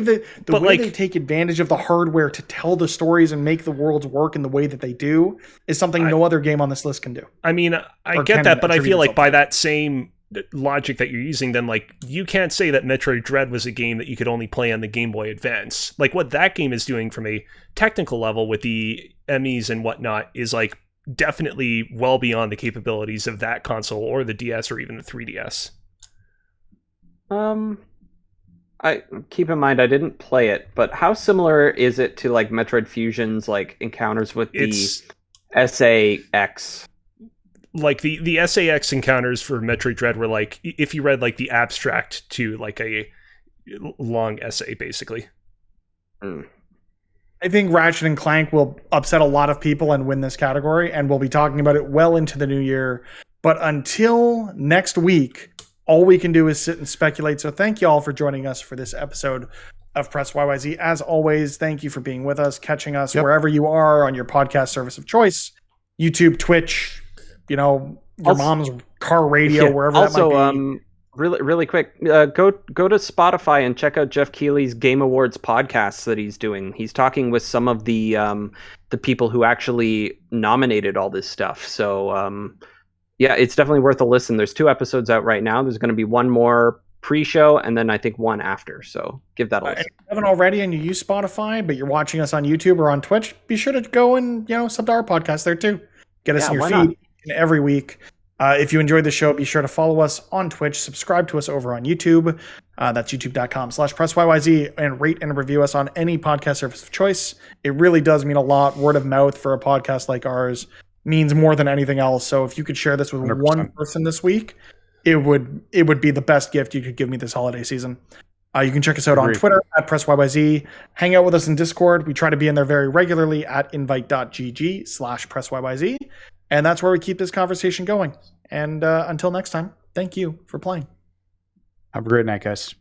they take advantage of the hardware to tell the stories and make the worlds work in the way that they do is something no other game on this list can do. I mean, I get that, but I feel like by that same logic that you're using, then like you can't say that Metroid Dread was a game that you could only play on the Game Boy Advance. Like what that game is doing from a technical level with the MEs and whatnot is like definitely well beyond the capabilities of that console or the DS or even the 3DS. I keep in mind I didn't play it, but how similar is it to like Metroid Fusion's like encounters with the SAX? Like the SAX encounters for Metroid Dread were like, if you read like the abstract to like a long essay, basically. I think Ratchet and Clank will upset a lot of people and win this category, and we'll be talking about it well into the new year. But until next week, all we can do is sit and speculate. So thank you all for joining us for this episode of Press YYZ. As always, thank you for being with us, catching us wherever you are on your podcast service of choice, YouTube, Twitch, your mom's car radio, wherever that might be. Really quick, go to Spotify and check out Jeff Keighley's Game Awards podcasts that he's doing. He's talking with some of the people who actually nominated all this stuff. So it's definitely worth a listen. There's 2 episodes out right now. There's going to be one more pre-show and then I think one after. So give that a listen. If you haven't already and you use Spotify, but you're watching us on YouTube or on Twitch, be sure to go and sub to our podcast there too. Get us in your feed every week. If you enjoyed the show, be sure to follow us on Twitch, subscribe to us over on YouTube. That's youtube.com/PressYYZ, and rate and review us on any podcast service of choice. It really does mean a lot. Word of mouth for a podcast like ours means more than anything else. So if you could share this with 100%. One person this week, it would be the best gift you could give me this holiday season. You can check us out on Twitter at PressYYZ. Hang out with us in Discord. We try to be in there very regularly at invite.gg/PressYYZ. And that's where we keep this conversation going. And until next time, thank you for playing. Have a great night, guys.